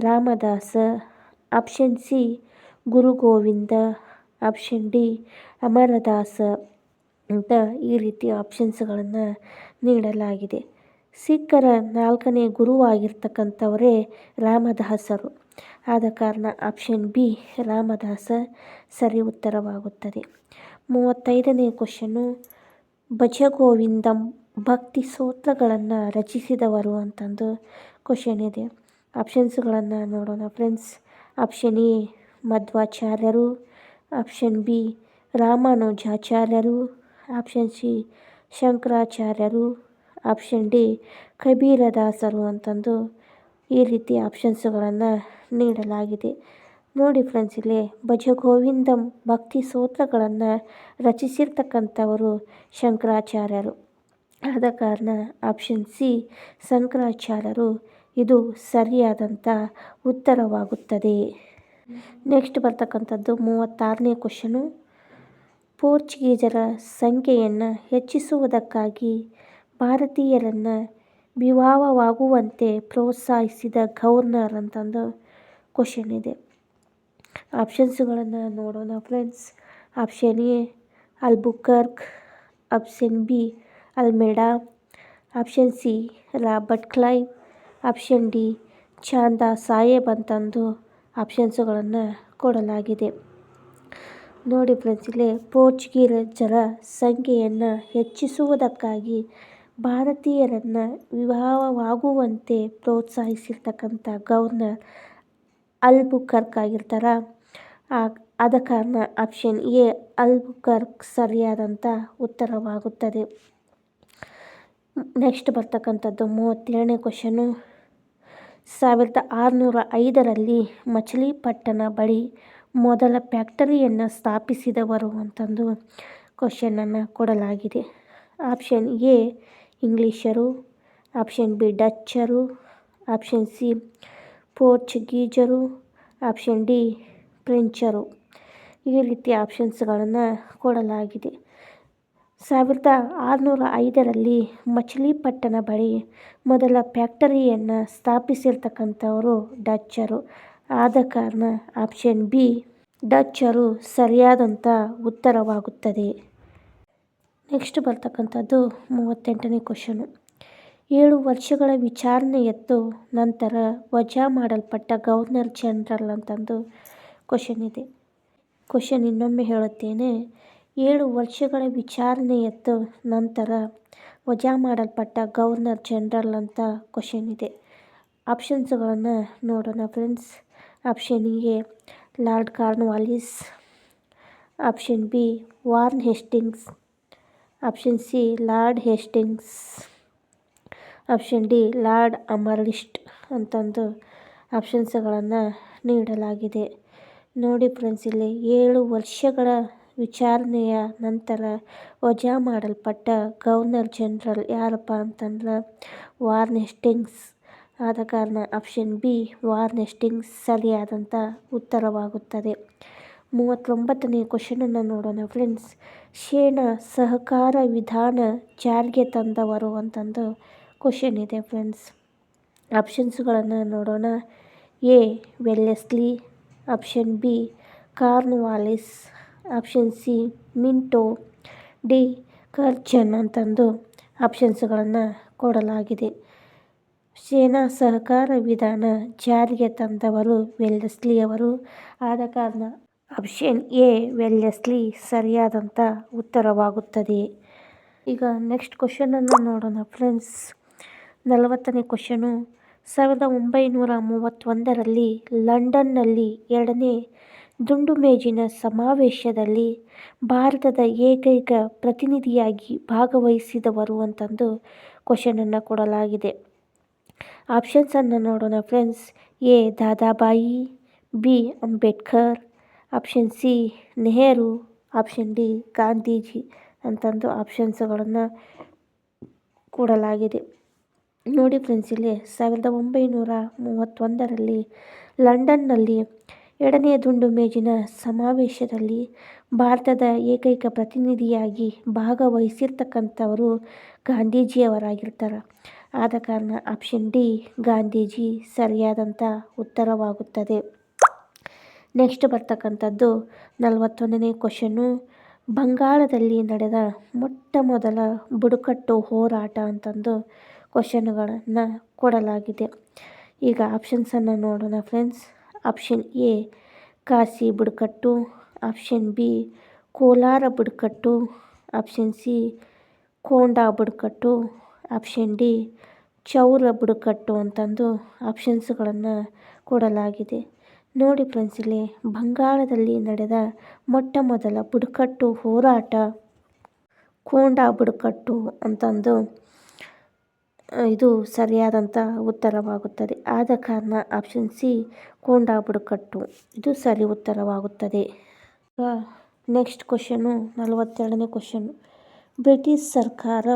Ramdas, option C Guru Govind, option D Amardas ಅಂತ ಈ ರೀತಿ ಆಪ್ಷನ್ಸ್ಗಳನ್ನು ನೀಡಲಾಗಿದೆ. ಸಿಖ್ಖರ 4ನೇ ಗುರುವಾಗಿರ್ತಕ್ಕಂಥವರೇ ರಾಮದಾಸರು. ಆದ ಕಾರಣ ಆಪ್ಷನ್ ಬಿ ರಾಮದಾಸ ಸರಿ ಉತ್ತರವಾಗುತ್ತದೆ. 35ನೇ ಕ್ವಶನು. ಭಜಗೋವಿಂದಂ ಭಕ್ತಿ ಸ್ತೋತ್ರಗಳನ್ನು ರಚಿಸಿದವರು ಅಂತಂದು ಕ್ವಶನ್ ಇದೆ. ಆಪ್ಷನ್ಸ್ಗಳನ್ನು ನೋಡೋಣ ಫ್ರೆಂಡ್ಸ್. ಆಪ್ಷನ್ ಎ ಮಧ್ವಾಚಾರ್ಯರು, ಆಪ್ಷನ್ ಬಿ ರಾಮಾನುಜಾಚಾರ್ಯರು, ಆಪ್ಷನ್ ಸಿ ಶಂಕರಾಚಾರ್ಯರು, ಆಪ್ಷನ್ ಡಿ ಕಬೀರದಾಸರು ಅಂತಂದು ಈ ರೀತಿ ಆಪ್ಷನ್ಸ್ಗಳನ್ನು ನೀಡಲಾಗಿದೆ. ನೋಡಿ ಫ್ರೆಂಡ್ಸ್, ಇಲ್ಲಿ ಭಜಗೋವಿಂದಂ ಭಕ್ತಿ ಸ್ತೋತ್ರಗಳನ್ನು ರಚಿಸಿರ್ತಕ್ಕಂಥವರು ಶಂಕರಾಚಾರ್ಯರು. ಆದ ಕಾರಣ ಆಪ್ಷನ್ ಸಿ ಶಂಕರಾಚಾರ್ಯರು ಇದು ಸರಿಯಾದಂಥ ಉತ್ತರವಾಗುತ್ತದೆ. ನೆಕ್ಸ್ಟ್ ಬರ್ತಕ್ಕಂಥದ್ದು 36ನೇ ಕ್ವಶನು. ಪೋರ್ಚುಗೀಸರ ಸಂಖ್ಯೆಯನ್ನು ಹೆಚ್ಚಿಸುವುದಕ್ಕಾಗಿ ಭಾರತೀಯರನ್ನು ವಿವಾಹವಾಗುವಂತೆ ಪ್ರೋತ್ಸಾಹಿಸಿದ ಗವರ್ನರ್ ಅಂತಂದು ಕ್ವಶನ್ ಇದೆ. ಆಪ್ಷನ್ಸ್ಗಳನ್ನು ನೋಡೋಣ friends. Option A Albuquerque, option B Almeida, option C Robert Clive, option D Chanda Sahib ಅಂತಂದು ಆಪ್ಷನ್ಸ್ಗಳನ್ನು ಕೊಡಲಾಗಿದೆ. ನೋಡಿ ಫ್ರೆಂಡ್ಸ್, ಇಲ್ಲಿ ಪೋರ್ಚುಗೀಸರ ಸಂಖ್ಯೆಯನ್ನು ಹೆಚ್ಚಿಸುವುದಕ್ಕಾಗಿ ಭಾರತೀಯರನ್ನು ವಿವಾಹವಾಗುವಂತೆ ಪ್ರೋತ್ಸಾಹಿಸಿರ್ತಕ್ಕಂಥ ಗವರ್ನರ್ ಅಲ್ಬುಕರ್ಕ್ ಆಗಿರ್ತಾರೆ. ಆದ ಕಾರಣ ಆಪ್ಷನ್ ಎ ಅಲ್ಬುಕರ್ಕ್ ಸರಿಯಾದಂಥ ಉತ್ತರವಾಗುತ್ತದೆ. ನೆಕ್ಸ್ಟ್ ಬರ್ತಕ್ಕಂಥದ್ದು 37ನೇ ಕ್ವಶನು. 1605ರಲ್ಲಿ ಮಚಲಿಪಟ್ಟಣ ಬಳಿ ಮೊದಲ ಫ್ಯಾಕ್ಟರಿಯನ್ನು ಸ್ಥಾಪಿಸಿದವರು ಅಂತಂದು ಕ್ವಶನನ್ನು ಕೊಡಲಾಗಿದೆ. ಆಪ್ಷನ್ ಎ ಇಂಗ್ಲೀಷರು, ಆಪ್ಷನ್ ಬಿ ಡಚ್ಚರು, ಆಪ್ಷನ್ ಸಿ ಪೋರ್ಚುಗೀಜರು, ಆಪ್ಷನ್ ಡಿ ಫ್ರೆಂಚರು. ಈ ರೀತಿ ಆಪ್ಷನ್ಸ್ಗಳನ್ನು ಕೊಡಲಾಗಿದೆ. 1605ರಲ್ಲಿ ಮಚಲಿಪಟ್ಟಣ ಬಳಿ ಮೊದಲ ಫ್ಯಾಕ್ಟರಿಯನ್ನು ಸ್ಥಾಪಿಸಿರ್ತಕ್ಕಂಥವರು ಡಚ್ಚರು. ಆದ ಕಾರಣ ಆಪ್ಷನ್ ಬಿ ಡಚ್ಚರು ಸರಿಯಾದಂಥ ಉತ್ತರವಾಗುತ್ತದೆ. ನೆಕ್ಸ್ಟ್ ಬರ್ತಕ್ಕಂಥದ್ದು 38ನೇ ಕ್ವಶನು. 7 ವರ್ಷಗಳ ವಿಚಾರಣೆಯತ್ತು ನಂತರ ವಜಾ ಮಾಡಲ್ಪಟ್ಟ ಗವರ್ನರ್ ಜನರಲ್ ಅಂತಂದು ಕ್ವಶನ್ ಇದೆ. ಕ್ವಶನ್ ಇನ್ನೊಮ್ಮೆ ಹೇಳುತ್ತೇನೆ. 7 ವರ್ಷಗಳ ವಿಚಾರಣೆಯತ್ತು ನಂತರ ವಜಾ ಮಾಡಲ್ಪಟ್ಟ ಗವರ್ನರ್ ಜನರಲ್ ಅಂತ ಕ್ವಶನ್ ಇದೆ. ಆಪ್ಷನ್ಸ್ಗಳನ್ನು ನೋಡೋಣ friends. Option A Lord Cornwallis, option B Warren Hastings, option C Lord Hastings, option D Lord Amherst ಅಂತಂದು ಆಪ್ಷನ್ಸ್ಗಳನ್ನು ನೀಡಲಾಗಿದೆ. ನೋಡಿ ಫ್ರೆಂಡ್ಸ್, ಇಲ್ಲಿ 7 ವರ್ಷಗಳ ವಿಚಾರಣೆಯ ನಂತರ ವಜಾ ಮಾಡಲ್ಪಟ್ಟ ಗವರ್ನರ್ ಜನರಲ್ ಯಾರಪ್ಪ ಅಂತಂದ್ರೆ ವಾರ್ನ್ ಹೇಸ್ಟಿಂಗ್ಸ್. ಆದ ಕಾರಣ ಆಪ್ಷನ್ ಬಿ ವಾರ್ನ್ ಹೇಸ್ಟಿಂಗ್ಸ್ ಸರಿಯಾದಂಥ ಉತ್ತರವಾಗುತ್ತದೆ. 39ನೇ ಕ್ವಶನನ್ನು ನೋಡೋಣ ಫ್ರೆಂಡ್ಸ್. ಸೇನಾ ಸಹಕಾರ ವಿಧಾನ ಜಾರಿಗೆ ತಂದವರು ಅಂತಂದು ಕ್ವಶನ್ ಇದೆ ಫ್ರೆಂಡ್ಸ್. ಆಪ್ಷನ್ಸ್ಗಳನ್ನು ನೋಡೋಣ. A Wellesley, option B Cornwallis, option C Minto, D Curzon ಅಂತಂದು ಆಪ್ಷನ್ಸ್ಗಳನ್ನು ಕೊಡಲಾಗಿದೆ. ಸೇನಾ ಸಹಕಾರ ವಿಧಾನ ಜಾರಿಗೆ ತಂದವರು ವೆಲ್ಲೆಸ್ಲಿಯವರು. ಆದ ಕಾರಣ ಆಪ್ಷನ್ ಎ ವೆಲ್ಲೆಸ್ಲಿ ಸರಿಯಾದಂಥ ಉತ್ತರವಾಗುತ್ತದೆ. ಈಗ ನೆಕ್ಸ್ಟ್ ಕ್ವಶನನ್ನು ನೋಡೋಣ ಫ್ರೆಂಡ್ಸ್. 40ನೇ ಕ್ವಶನು. 1931ರಲ್ಲಿ ಲಂಡನ್ನಲ್ಲಿ 2ನೇ ದುಂಡು ಮೇಜಿನ ಸಮಾವೇಶದಲ್ಲಿ ಭಾರತದ ಏಕೈಕ ಪ್ರತಿನಿಧಿಯಾಗಿ ಭಾಗವಹಿಸಿದವರು ಅಂತಂದು ಕ್ವಶನನ್ನು ಕೊಡಲಾಗಿದೆ. ಆಪ್ಷನ್ಸನ್ನು ನೋಡೋಣ friends. A Dadabhai, B Ambedkar, option C Nehru, option D Gandhiji ಅಂತಂದು ಆಪ್ಷನ್ಸ್ಗಳನ್ನು ಕೊಡಲಾಗಿದೆ. ನೋಡಿ ಫ್ರೆಂಡ್ಸ್, ಇಲ್ಲಿ 1931ರಲ್ಲಿ ಲಂಡನ್ನಲ್ಲಿ 2ನೇ ದುಂಡು ಮೇಜಿನ ಸಮಾವೇಶದಲ್ಲಿ ಭಾರತದ ಏಕೈಕ ಪ್ರತಿನಿಧಿಯಾಗಿ ಭಾಗವಹಿಸಿರ್ತಕ್ಕಂಥವರು ಗಾಂಧೀಜಿಯವರಾಗಿರ್ತಾರೆ. ಆದ ಕಾರಣ ಆಪ್ಷನ್ ಡಿ ಗಾಂಧೀಜಿ ಸರಿಯಾದಂಥ ಉತ್ತರವಾಗುತ್ತದೆ. ನೆಕ್ಸ್ಟ್ ಬರ್ತಕ್ಕಂಥದ್ದು 41ನೇ ಕ್ವಶನು. ಬಂಗಾಳದಲ್ಲಿ ನಡೆದ ಮೊಟ್ಟ ಮೊದಲ ಬುಡಕಟ್ಟು ಹೋರಾಟ ಅಂತಂದು ಕ್ವಶನ್ಗಳನ್ನು ಕೊಡಲಾಗಿದೆ. ಈಗ ಆಪ್ಷನ್ಸನ್ನು ನೋಡೋಣ ಫ್ರೆಂಡ್ಸ್. ಆಪ್ಷನ್ ಎ ಕಾಸಿ ಬುಡಕಟ್ಟು, ಆಪ್ಷನ್ ಬಿ ಕೋಲಾರ ಬುಡಕಟ್ಟು, ಆಪ್ಷನ್ ಸಿ ಕೊಂಡ ಬುಡಕಟ್ಟು, ಆಪ್ಷನ್ ಡಿ ಚೌರ ಬುಡಕಟ್ಟು ಅಂತಂದು ಆಪ್ಷನ್ಸ್ಗಳನ್ನು ಕೊಡಲಾಗಿದೆ. ನೋಡಿ ಫ್ರೆಂಡ್ಸ್, ಇಲ್ಲಿ ಬಂಗಾಳದಲ್ಲಿ ನಡೆದ ಮೊಟ್ಟ ಮೊದಲ ಬುಡಕಟ್ಟು ಹೋರಾಟ ಕೊಂಡ ಬುಡಕಟ್ಟು ಅಂತಂದು ಇದು ಸರಿಯಾದಂಥ ಉತ್ತರವಾಗುತ್ತದೆ. ಆದ ಕಾರಣ ಆಪ್ಷನ್ ಸಿ ಕೊಂಡ ಬುಡಕಟ್ಟು ಇದು ಸರಿ ಉತ್ತರವಾಗುತ್ತದೆ. ನೆಕ್ಸ್ಟ್ ಕ್ವಶನು 42ನೇ ಕ್ವಶನು. ಬ್ರಿಟಿಷ್ ಸರ್ಕಾರ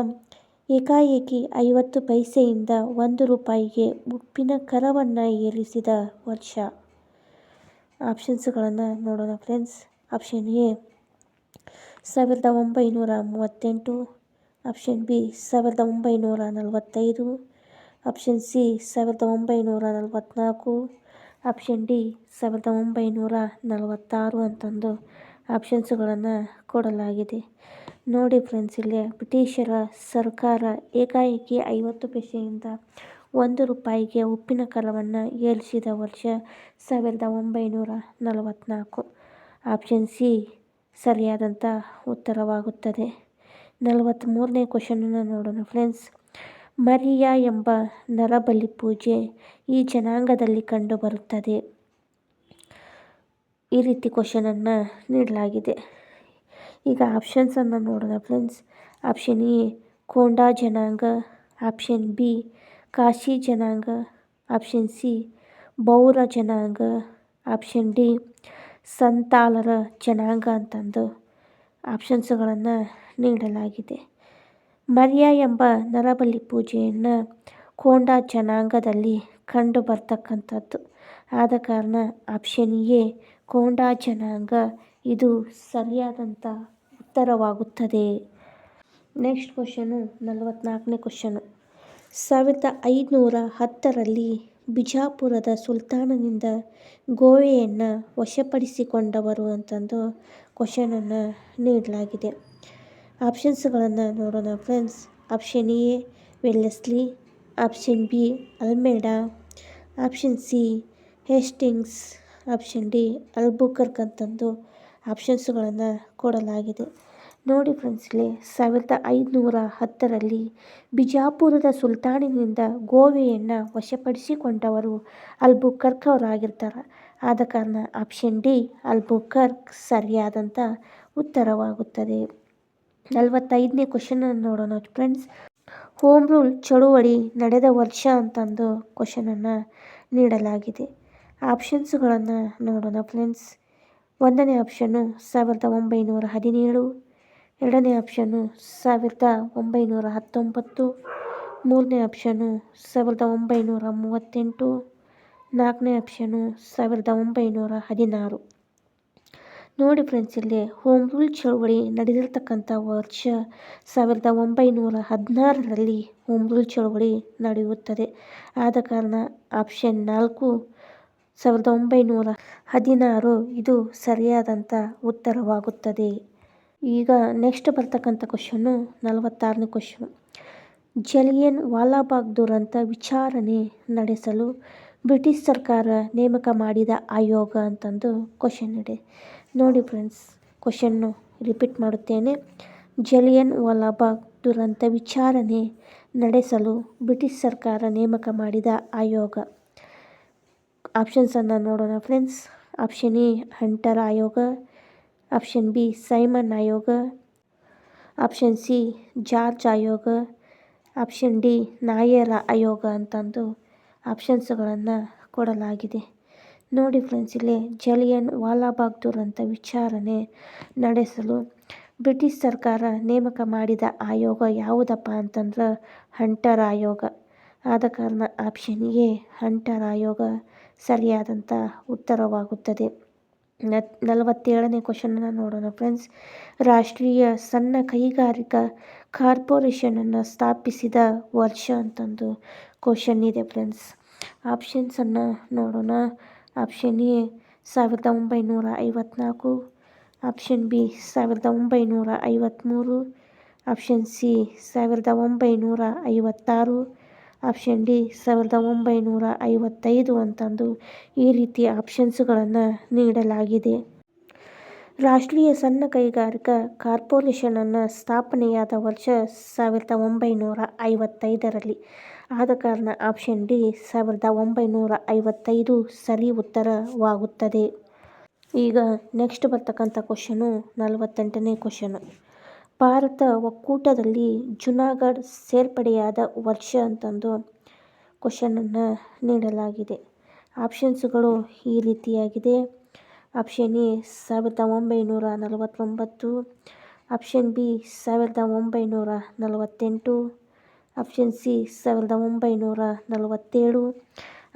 ಏಕಾಏಕಿ 50 ಪೈಸೆಯಿಂದ 1 ರೂಪಾಯಿಗೆ ಉಪ್ಪಿನ ಕರವನ್ನು ಏರಿಸಿದ ವರ್ಷ. ಆಪ್ಷನ್ಸ್ಗಳನ್ನು ನೋಡೋಣ friends. Option A 1938, option B 1945, option C 1944, option D 1946 ಅಂತಂದು ಆಪ್ಷನ್ಸ್ಗಳನ್ನು ಕೊಡಲಾಗಿದೆ. ನೋಡಿ ಫ್ರೆಂಡ್ಸ್, ಇಲ್ಲಿ ಬ್ರಿಟಿಷರ ಸರ್ಕಾರ ಏಕಾಏಕಿ 50 ಪೈಸೆಯಿಂದ 1 ರೂಪಾಯಿಗೆ ಉಪ್ಪಿನ ಕರವನ್ನು ಏರಿಸಿದ ವರ್ಷ 1944. ಆಪ್ಷನ್ ಸಿ ಸರಿಯಾದಂಥ ಉತ್ತರವಾಗುತ್ತದೆ. 43ನೇ ಕ್ವಶನನ್ನು ನೋಡೋಣ ಫ್ರೆಂಡ್ಸ್. ಮರಿಯಾ ಎಂಬ ನರಬಲಿ ಪೂಜೆ ಈ ಜನಾಂಗದಲ್ಲಿ ಕಂಡುಬರುತ್ತದೆ. ಈ ರೀತಿ ಕ್ವಶನನ್ನು ನೀಡಲಾಗಿದೆ. ಈಗ ಆಪ್ಷನ್ಸನ್ನು ನೋಡೋಣ ಫ್ರೆಂಡ್ಸ್. ಆಪ್ಷನ್ ಎ ಕೊಂಡ ಜನಾಂಗ, ಆಪ್ಷನ್ ಬಿ ಕಾಶಿ ಜನಾಂಗ, ಆಪ್ಷನ್ ಸಿ ಬೌರ ಜನಾಂಗ, ಆಪ್ಷನ್ ಡಿ ಸಂತಾಲರ ಜನಾಂಗ ಅಂತಂದು ಆಪ್ಷನ್ಸ್ಗಳನ್ನು ನೀಡಲಾಗಿದೆ. ಮರಿಯಾ ಎಂಬ ನರಬಲಿ ಪೂಜೆಯನ್ನು ಕೊಂಡ ಜನಾಂಗದಲ್ಲಿ ಕಂಡು ಬರ್ತಕ್ಕಂಥದ್ದು. ಆದ ಕಾರಣ ಆಪ್ಷನ್ ಎ ಕೊಂಡ ಜನಾಂಗ ಇದು ಸರಿಯಾದಂಥ ಉತ್ತರವಾಗುತ್ತದೆ. ನೆಕ್ಸ್ಟ್ ಕ್ವಶನು 44ನೇ ಕ್ವಶನು. 1510ರಲ್ಲಿ ಬಿಜಾಪುರದ ಸುಲ್ತಾನನಿಂದ ಗೋವೆಯನ್ನು ವಶಪಡಿಸಿಕೊಂಡವರು ಅಂತಂದು ಕ್ವಶನನ್ನು ನೀಡಲಾಗಿದೆ. ಆಪ್ಷನ್ಸ್ಗಳನ್ನು ನೋಡೋಣ friends. Option A Wellesley, option B Almeida, option C Hastings, option D Albuquerque ಅಂತಂದು ಆಪ್ಷನ್ಸ್ಗಳನ್ನು ಕೊಡಲಾಗಿದೆ. ನೋಡಿ ಫ್ರೆಂಡ್ಸ್, ಇಲ್ಲಿ 1510ರಲ್ಲಿ ಬಿಜಾಪುರದ ಸುಲ್ತಾನನಿಂದ ಗೋವೆಯನ್ನು ವಶಪಡಿಸಿಕೊಂಡವರು ಅಲ್ಬುಕರ್ಕ್ ಅವರಾಗಿರ್ತಾರೆ. ಆದ ಕಾರಣ ಆಪ್ಷನ್ ಡಿ ಅಲ್ಬುಕರ್ಕ್ ಸರಿಯಾದಂಥ ಉತ್ತರವಾಗುತ್ತದೆ. 45ನೇ ಕ್ವಶನ್ ನೋಡೋಣ ಫ್ರೆಂಡ್ಸ್. ಹೋಮ್ ರೂಲ್ ಚಳುವಳಿ ನಡೆದ ವರ್ಷ ಅಂತಂದು ಕ್ವಶನನ್ನು ನೀಡಲಾಗಿದೆ. ಆಪ್ಷನ್ಸ್ಗಳನ್ನು ನೋಡೋಣ ಫ್ರೆಂಡ್ಸ್. 1ನೇ ಆಪ್ಷನ್ನು 1917, 2ನೇ ಆಪ್ಷನ್ನು 1919, 3ನೇ ಆಪ್ಷನ್ನು 1938, 4ನೇ ಆಪ್ಷನ್ನು 1916. ನೋಡಿ ಫ್ರೆಂಡ್ಸ್, ಇಲ್ಲಿ ಹೋಮ್ ರೂಲ್ ಚಳುವಳಿ ನಡೆದಿರ್ತಕ್ಕಂಥ ವರ್ಷ 1916ರಲ್ಲಿ ಹೋಮ್ ರೂಲ್ ಚಳುವಳಿ ನಡೆಯುತ್ತದೆ. ಆದ ಕಾರಣ ಆಪ್ಷನ್ 4 1916 ಇದು ಸರಿಯಾದಂಥ ಉತ್ತರವಾಗುತ್ತದೆ. ಈಗ ನೆಕ್ಸ್ಟ್ ಬರ್ತಕ್ಕಂಥ ಕ್ವಶನ್ನು 46ನೇ ಕ್ವಶನು. ಜಲಿಯನ್ ವಾಲಾಬಾಗ್ ದುರಂತ ವಿಚಾರಣೆ ನಡೆಸಲು ಬ್ರಿಟಿಷ್ ಸರ್ಕಾರ ನೇಮಕ ಮಾಡಿದ ಆಯೋಗ ಅಂತಂದು ಕ್ವಶನ್ ಇದೆ. ನೋಡಿ ಫ್ರೆಂಡ್ಸ್, ಕ್ವಶನ್ನು ರಿಪೀಟ್ ಮಾಡುತ್ತೇನೆ. ಜಲಿಯನ್ ವಾಲಾಬಾಗ್ ದುರಂತ ವಿಚಾರಣೆ ನಡೆಸಲು ಬ್ರಿಟಿಷ್ ಸರ್ಕಾರ ನೇಮಕ ಮಾಡಿದ ಆಯೋಗ. ಆಪ್ಷನ್ಸನ್ನು ನೋಡೋಣ ಫ್ರೆಂಡ್ಸ್. ಆಪ್ಷನ್ ಎ ಹಂಟರ್ ಆಯೋಗ, ಆಪ್ಷನ್ ಬಿ ಸೈಮನ್ ಆಯೋಗ, ಆಪ್ಷನ್ ಸಿ ಜಾರ್ಜ್ ಆಯೋಗ, ಆಪ್ಷನ್ ಡಿ ನಾಯರ್ ಆಯೋಗ ಅಂತಂದು ಆಪ್ಷನ್ಸ್ಗಳನ್ನು ಕೊಡಲಾಗಿದೆ. ನೋಡಿ ಫ್ರೆಂಡ್ಸ್, ಇಲ್ಲಿ ಜಲಿಯನ್ ವಾಲಾಬಾಗ್ ದುರಂತ ವಿಚಾರಣೆ ನಡೆಸಲು ಬ್ರಿಟಿಷ್ ಸರ್ಕಾರ ನೇಮಕ ಮಾಡಿದ ಆಯೋಗ ಯಾವುದಪ್ಪ ಅಂತಂದ್ರೆ ಹಂಟರ್ ಆಯೋಗ. ಆದ ಕಾರಣ ಆಪ್ಷನ್ ಎ ಹಂಟರ್ ಆಯೋಗ ಸರಿಯಾದಂಥ ಉತ್ತರವಾಗುತ್ತದೆ. 47ನೇ ಕ್ವಶನನ್ನು ನೋಡೋಣ ಫ್ರೆಂಡ್ಸ್. ರಾಷ್ಟ್ರೀಯ ಸಣ್ಣ ಕೈಗಾರಿಕಾ ಕಾರ್ಪೊರೇಷನನ್ನು ಸ್ಥಾಪಿಸಿದ ವರ್ಷ ಅಂತಂದು ಕ್ವಶನ್ ಇದೆ ಫ್ರೆಂಡ್ಸ್. ಆಪ್ಷನ್ಸನ್ನು ನೋಡೋಣ. Option A 1954, option B 1953, option C 1956, option D 1955 ಅಂತಂದು ಈ ರೀತಿ ಆಪ್ಷನ್ಸ್ಗಳನ್ನು ನೀಡಲಾಗಿದೆ. ರಾಷ್ಟ್ರೀಯ ಸಣ್ಣ ಕೈಗಾರಿಕಾ ಕಾರ್ಪೊರೇಷನನ್ನು ಸ್ಥಾಪನೆಯಾದ ವರ್ಷ 1955ರಲ್ಲಿ. ಆದ ಕಾರಣ ಆಪ್ಷನ್ ಡಿ 1955 ಸರಿ ಉತ್ತರವಾಗುತ್ತದೆ. ಈಗ ನೆಕ್ಸ್ಟ್ ಬರ್ತಕ್ಕಂಥ ಕ್ವಶನು 48ನೇ ಕ್ವಶನು. ಭಾರತ ಒಕ್ಕೂಟದಲ್ಲಿ ಜುನಾಗಢ್ ಸೇರ್ಪಡೆಯಾದ ವರ್ಷ ಅಂತಂದು ಕ್ವಶನನ್ನು ನೀಡಲಾಗಿದೆ. ಆಪ್ಷನ್ಸ್ಗಳು ಈ ರೀತಿಯಾಗಿದೆ. Option A 1949, option B 1948, option C 1947,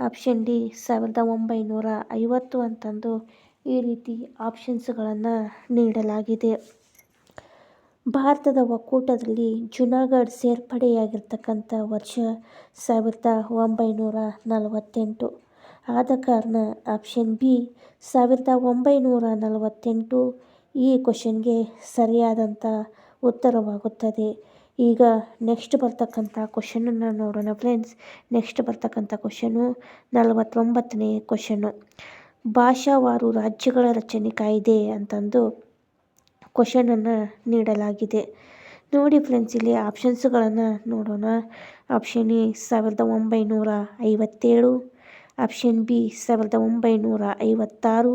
option D 1950 ಅಂತಂದು ಈ ರೀತಿ ಆಪ್ಷನ್ಸ್ಗಳನ್ನು ನೀಡಲಾಗಿದೆ. ಭಾರತದ ಒಕ್ಕೂಟದಲ್ಲಿ ಜುನಾಗಢ್ ಸೇರ್ಪಡೆಯಾಗಿರ್ತಕ್ಕಂಥ ವರ್ಷ 1948. ಆದ ಕಾರಣ ಆಪ್ಷನ್ ಬಿ 1948 ಈ ಕ್ವಶನ್ಗೆ ಸರಿಯಾದಂಥ ಉತ್ತರವಾಗುತ್ತದೆ. ಈಗ ನೆಕ್ಸ್ಟ್ ಬರ್ತಕ್ಕಂಥ ಕ್ವಶನನ್ನು ನೋಡೋಣ ಫ್ರೆಂಡ್ಸ್. ನೆಕ್ಸ್ಟ್ ಬರ್ತಕ್ಕಂಥ ಕ್ವಶನು 49ನೇ ಕ್ವಶನು. ಭಾಷಾವಾರು ರಾಜ್ಯಗಳ ರಚನೆ ಕಾಯ್ದೆ ಅಂತಂದು ಕ್ವಶನನ್ನು ನೀಡಲಾಗಿದೆ. ನೋಡಿ ಫ್ರೆಂಡ್ಸ್, ಇಲ್ಲಿ ಆಪ್ಷನ್ಸ್ಗಳನ್ನು ನೋಡೋಣ. Option A 1957, option B 1956,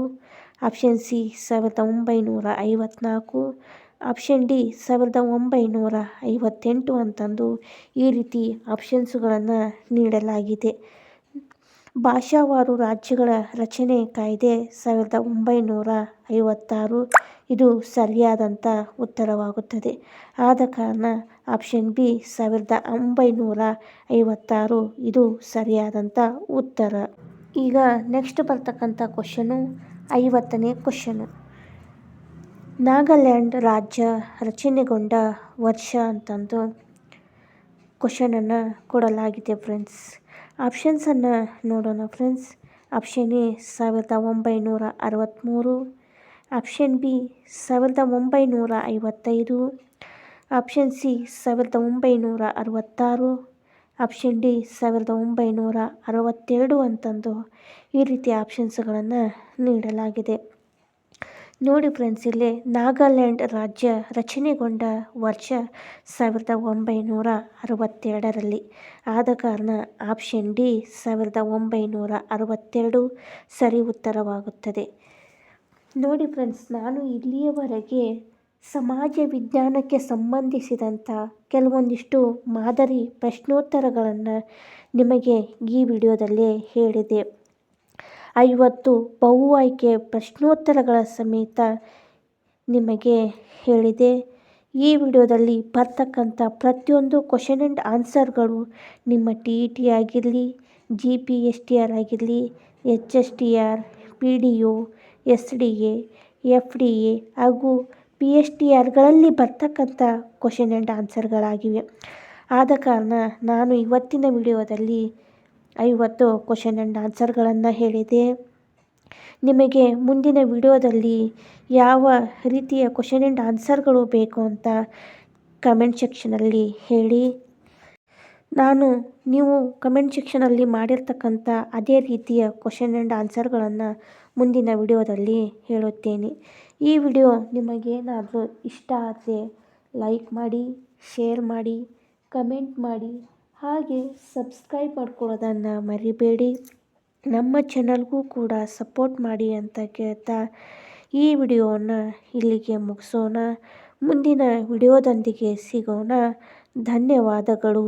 option C 1954, option D 1958 ಅಂತಂದು ಈ ರೀತಿ ಆಪ್ಷನ್ಸ್ಗಳನ್ನು ನೀಡಲಾಗಿದೆ. ಭಾಷಾವಾರು ರಾಜ್ಯಗಳ ರಚನೆ ಕಾಯ್ದೆ 1956 ಇದು ಸರಿಯಾದಂಥ ಉತ್ತರವಾಗುತ್ತದೆ. ಆದ ಕಾರಣ ಆಪ್ಷನ್ ಬಿ 1956 ಇದು ಸರಿಯಾದಂಥ ಉತ್ತರ. ಈಗ ನೆಕ್ಸ್ಟ್ ಬರ್ತಕ್ಕಂಥ ಕ್ವಶನು 50ನೇ ಕ್ವಶನು. ನಾಗಾಲ್ಯಾಂಡ್ ರಾಜ್ಯ ರಚನೆಗೊಂಡ ವರ್ಷ ಅಂತಂದು ಕ್ವಶನನ್ನು ಕೊಡಲಾಗಿದೆ ಫ್ರೆಂಡ್ಸ್. ಆಪ್ಷನ್ಸನ್ನು ನೋಡೋಣ friends. Option A 1963, option B 1955, option C 1966, option D 1962 ಅಂತಂದು ಈ ರೀತಿ ಆಪ್ಷನ್ಸ್ಗಳನ್ನು ನೀಡಲಾಗಿದೆ. ನೋಡಿ ಫ್ರೆಂಡ್ಸ್, ಇಲ್ಲಿ ನಾಗಾಲ್ಯಾಂಡ್ ರಾಜ್ಯ ರಚನೆಗೊಂಡ ವರ್ಷ 1962ರಲ್ಲಿ. ಆದ ಕಾರಣ ಆಪ್ಷನ್ ಡಿ 1962 ಸರಿ ಉತ್ತರವಾಗುತ್ತದೆ. ನೋಡಿ ಫ್ರೆಂಡ್ಸ್, ನಾನು ಇಲ್ಲಿಯವರೆಗೆ ಸಮಾಜ ವಿಜ್ಞಾನಕ್ಕೆ ಸಂಬಂಧಿಸಿದಂಥ ಕೆಲವೊಂದಿಷ್ಟು ಮಾದರಿ ಪ್ರಶ್ನೋತ್ತರಗಳನ್ನು ನಿಮಗೆ ಈ ವಿಡಿಯೋದಲ್ಲಿ ಹೇಳಿದೆ. 50 ಬಹು ಆಯ್ಕೆ ಪ್ರಶ್ನೋತ್ತರಗಳ ಸಮೇತ ನಿಮಗೆ ಹೇಳಿದೆ. ಈ ವಿಡಿಯೋದಲ್ಲಿ ಬರ್ತಕ್ಕಂಥ ಪ್ರತಿಯೊಂದು ಕ್ವಶನ್ ಆ್ಯಂಡ್ ಆನ್ಸರ್ಗಳು ನಿಮ್ಮ TET ಆಗಿರಲಿ, GPSTR ಆಗಿರಲಿ, HSTR, PDO, SDA, FDA ಹಾಗೂ PSTRಗಳಲ್ಲಿ ಬರ್ತಕ್ಕಂಥ ಕ್ವಶನ್ ಆ್ಯಂಡ್ ಆನ್ಸರ್ಗಳಾಗಿವೆ. ಆದ ಕಾರಣ ನಾನು ಇವತ್ತಿನ ವಿಡಿಯೋದಲ್ಲಿ 50 ಕ್ವಶನ್ ಆ್ಯಂಡ್ ಆನ್ಸರ್ಗಳನ್ನು ಹೇಳಿದೆ. ನಿಮಗೆ ಮುಂದಿನ ವಿಡಿಯೋದಲ್ಲಿ ಯಾವ ರೀತಿಯ ಕ್ವಶನ್ ಆ್ಯಂಡ್ ಆನ್ಸರ್ಗಳು ಬೇಕು ಅಂತ ಕಮೆಂಟ್ ಸೆಕ್ಷನಲ್ಲಿ ಹೇಳಿ. ನೀವು ಕಮೆಂಟ್ ಸೆಕ್ಷನಲ್ಲಿ ಮಾಡಿರ್ತಕ್ಕಂಥ ಅದೇ ರೀತಿಯ ಕ್ವಶನ್ ಆ್ಯಂಡ್ ಆನ್ಸರ್ಗಳನ್ನು ಮುಂದಿನ ವಿಡಿಯೋದಲ್ಲಿ ಹೇಳುತ್ತೇನೆ. ಈ ವಿಡಿಯೋ ನಿಮಗೇನಾದರೂ ಇಷ್ಟ ಆದರೆ ಲೈಕ್ ಮಾಡಿ, ಶೇರ್ ಮಾಡಿ, ಕಮೆಂಟ್ ಮಾಡಿ, ಹಾಗೆ ಸಬ್ಸ್ಕ್ರೈಬ್ ಮಾಡ್ಕೊಳ್ಳೋದನ್ನು ಮರಿಬೇಡಿ. ನಮ್ಮ ಚಾನಲ್ಗೂ ಕೂಡ ಸಪೋರ್ಟ್ ಮಾಡಿ ಅಂತ ಕೇಳ್ತಾ ಈ ವಿಡಿಯೋವನ್ನು ಇಲ್ಲಿಗೆ ಮುಗಿಸೋಣ. ಮುಂದಿನ ವಿಡಿಯೋದೊಂದಿಗೆ ಸಿಗೋಣ. ಧನ್ಯವಾದಗಳು.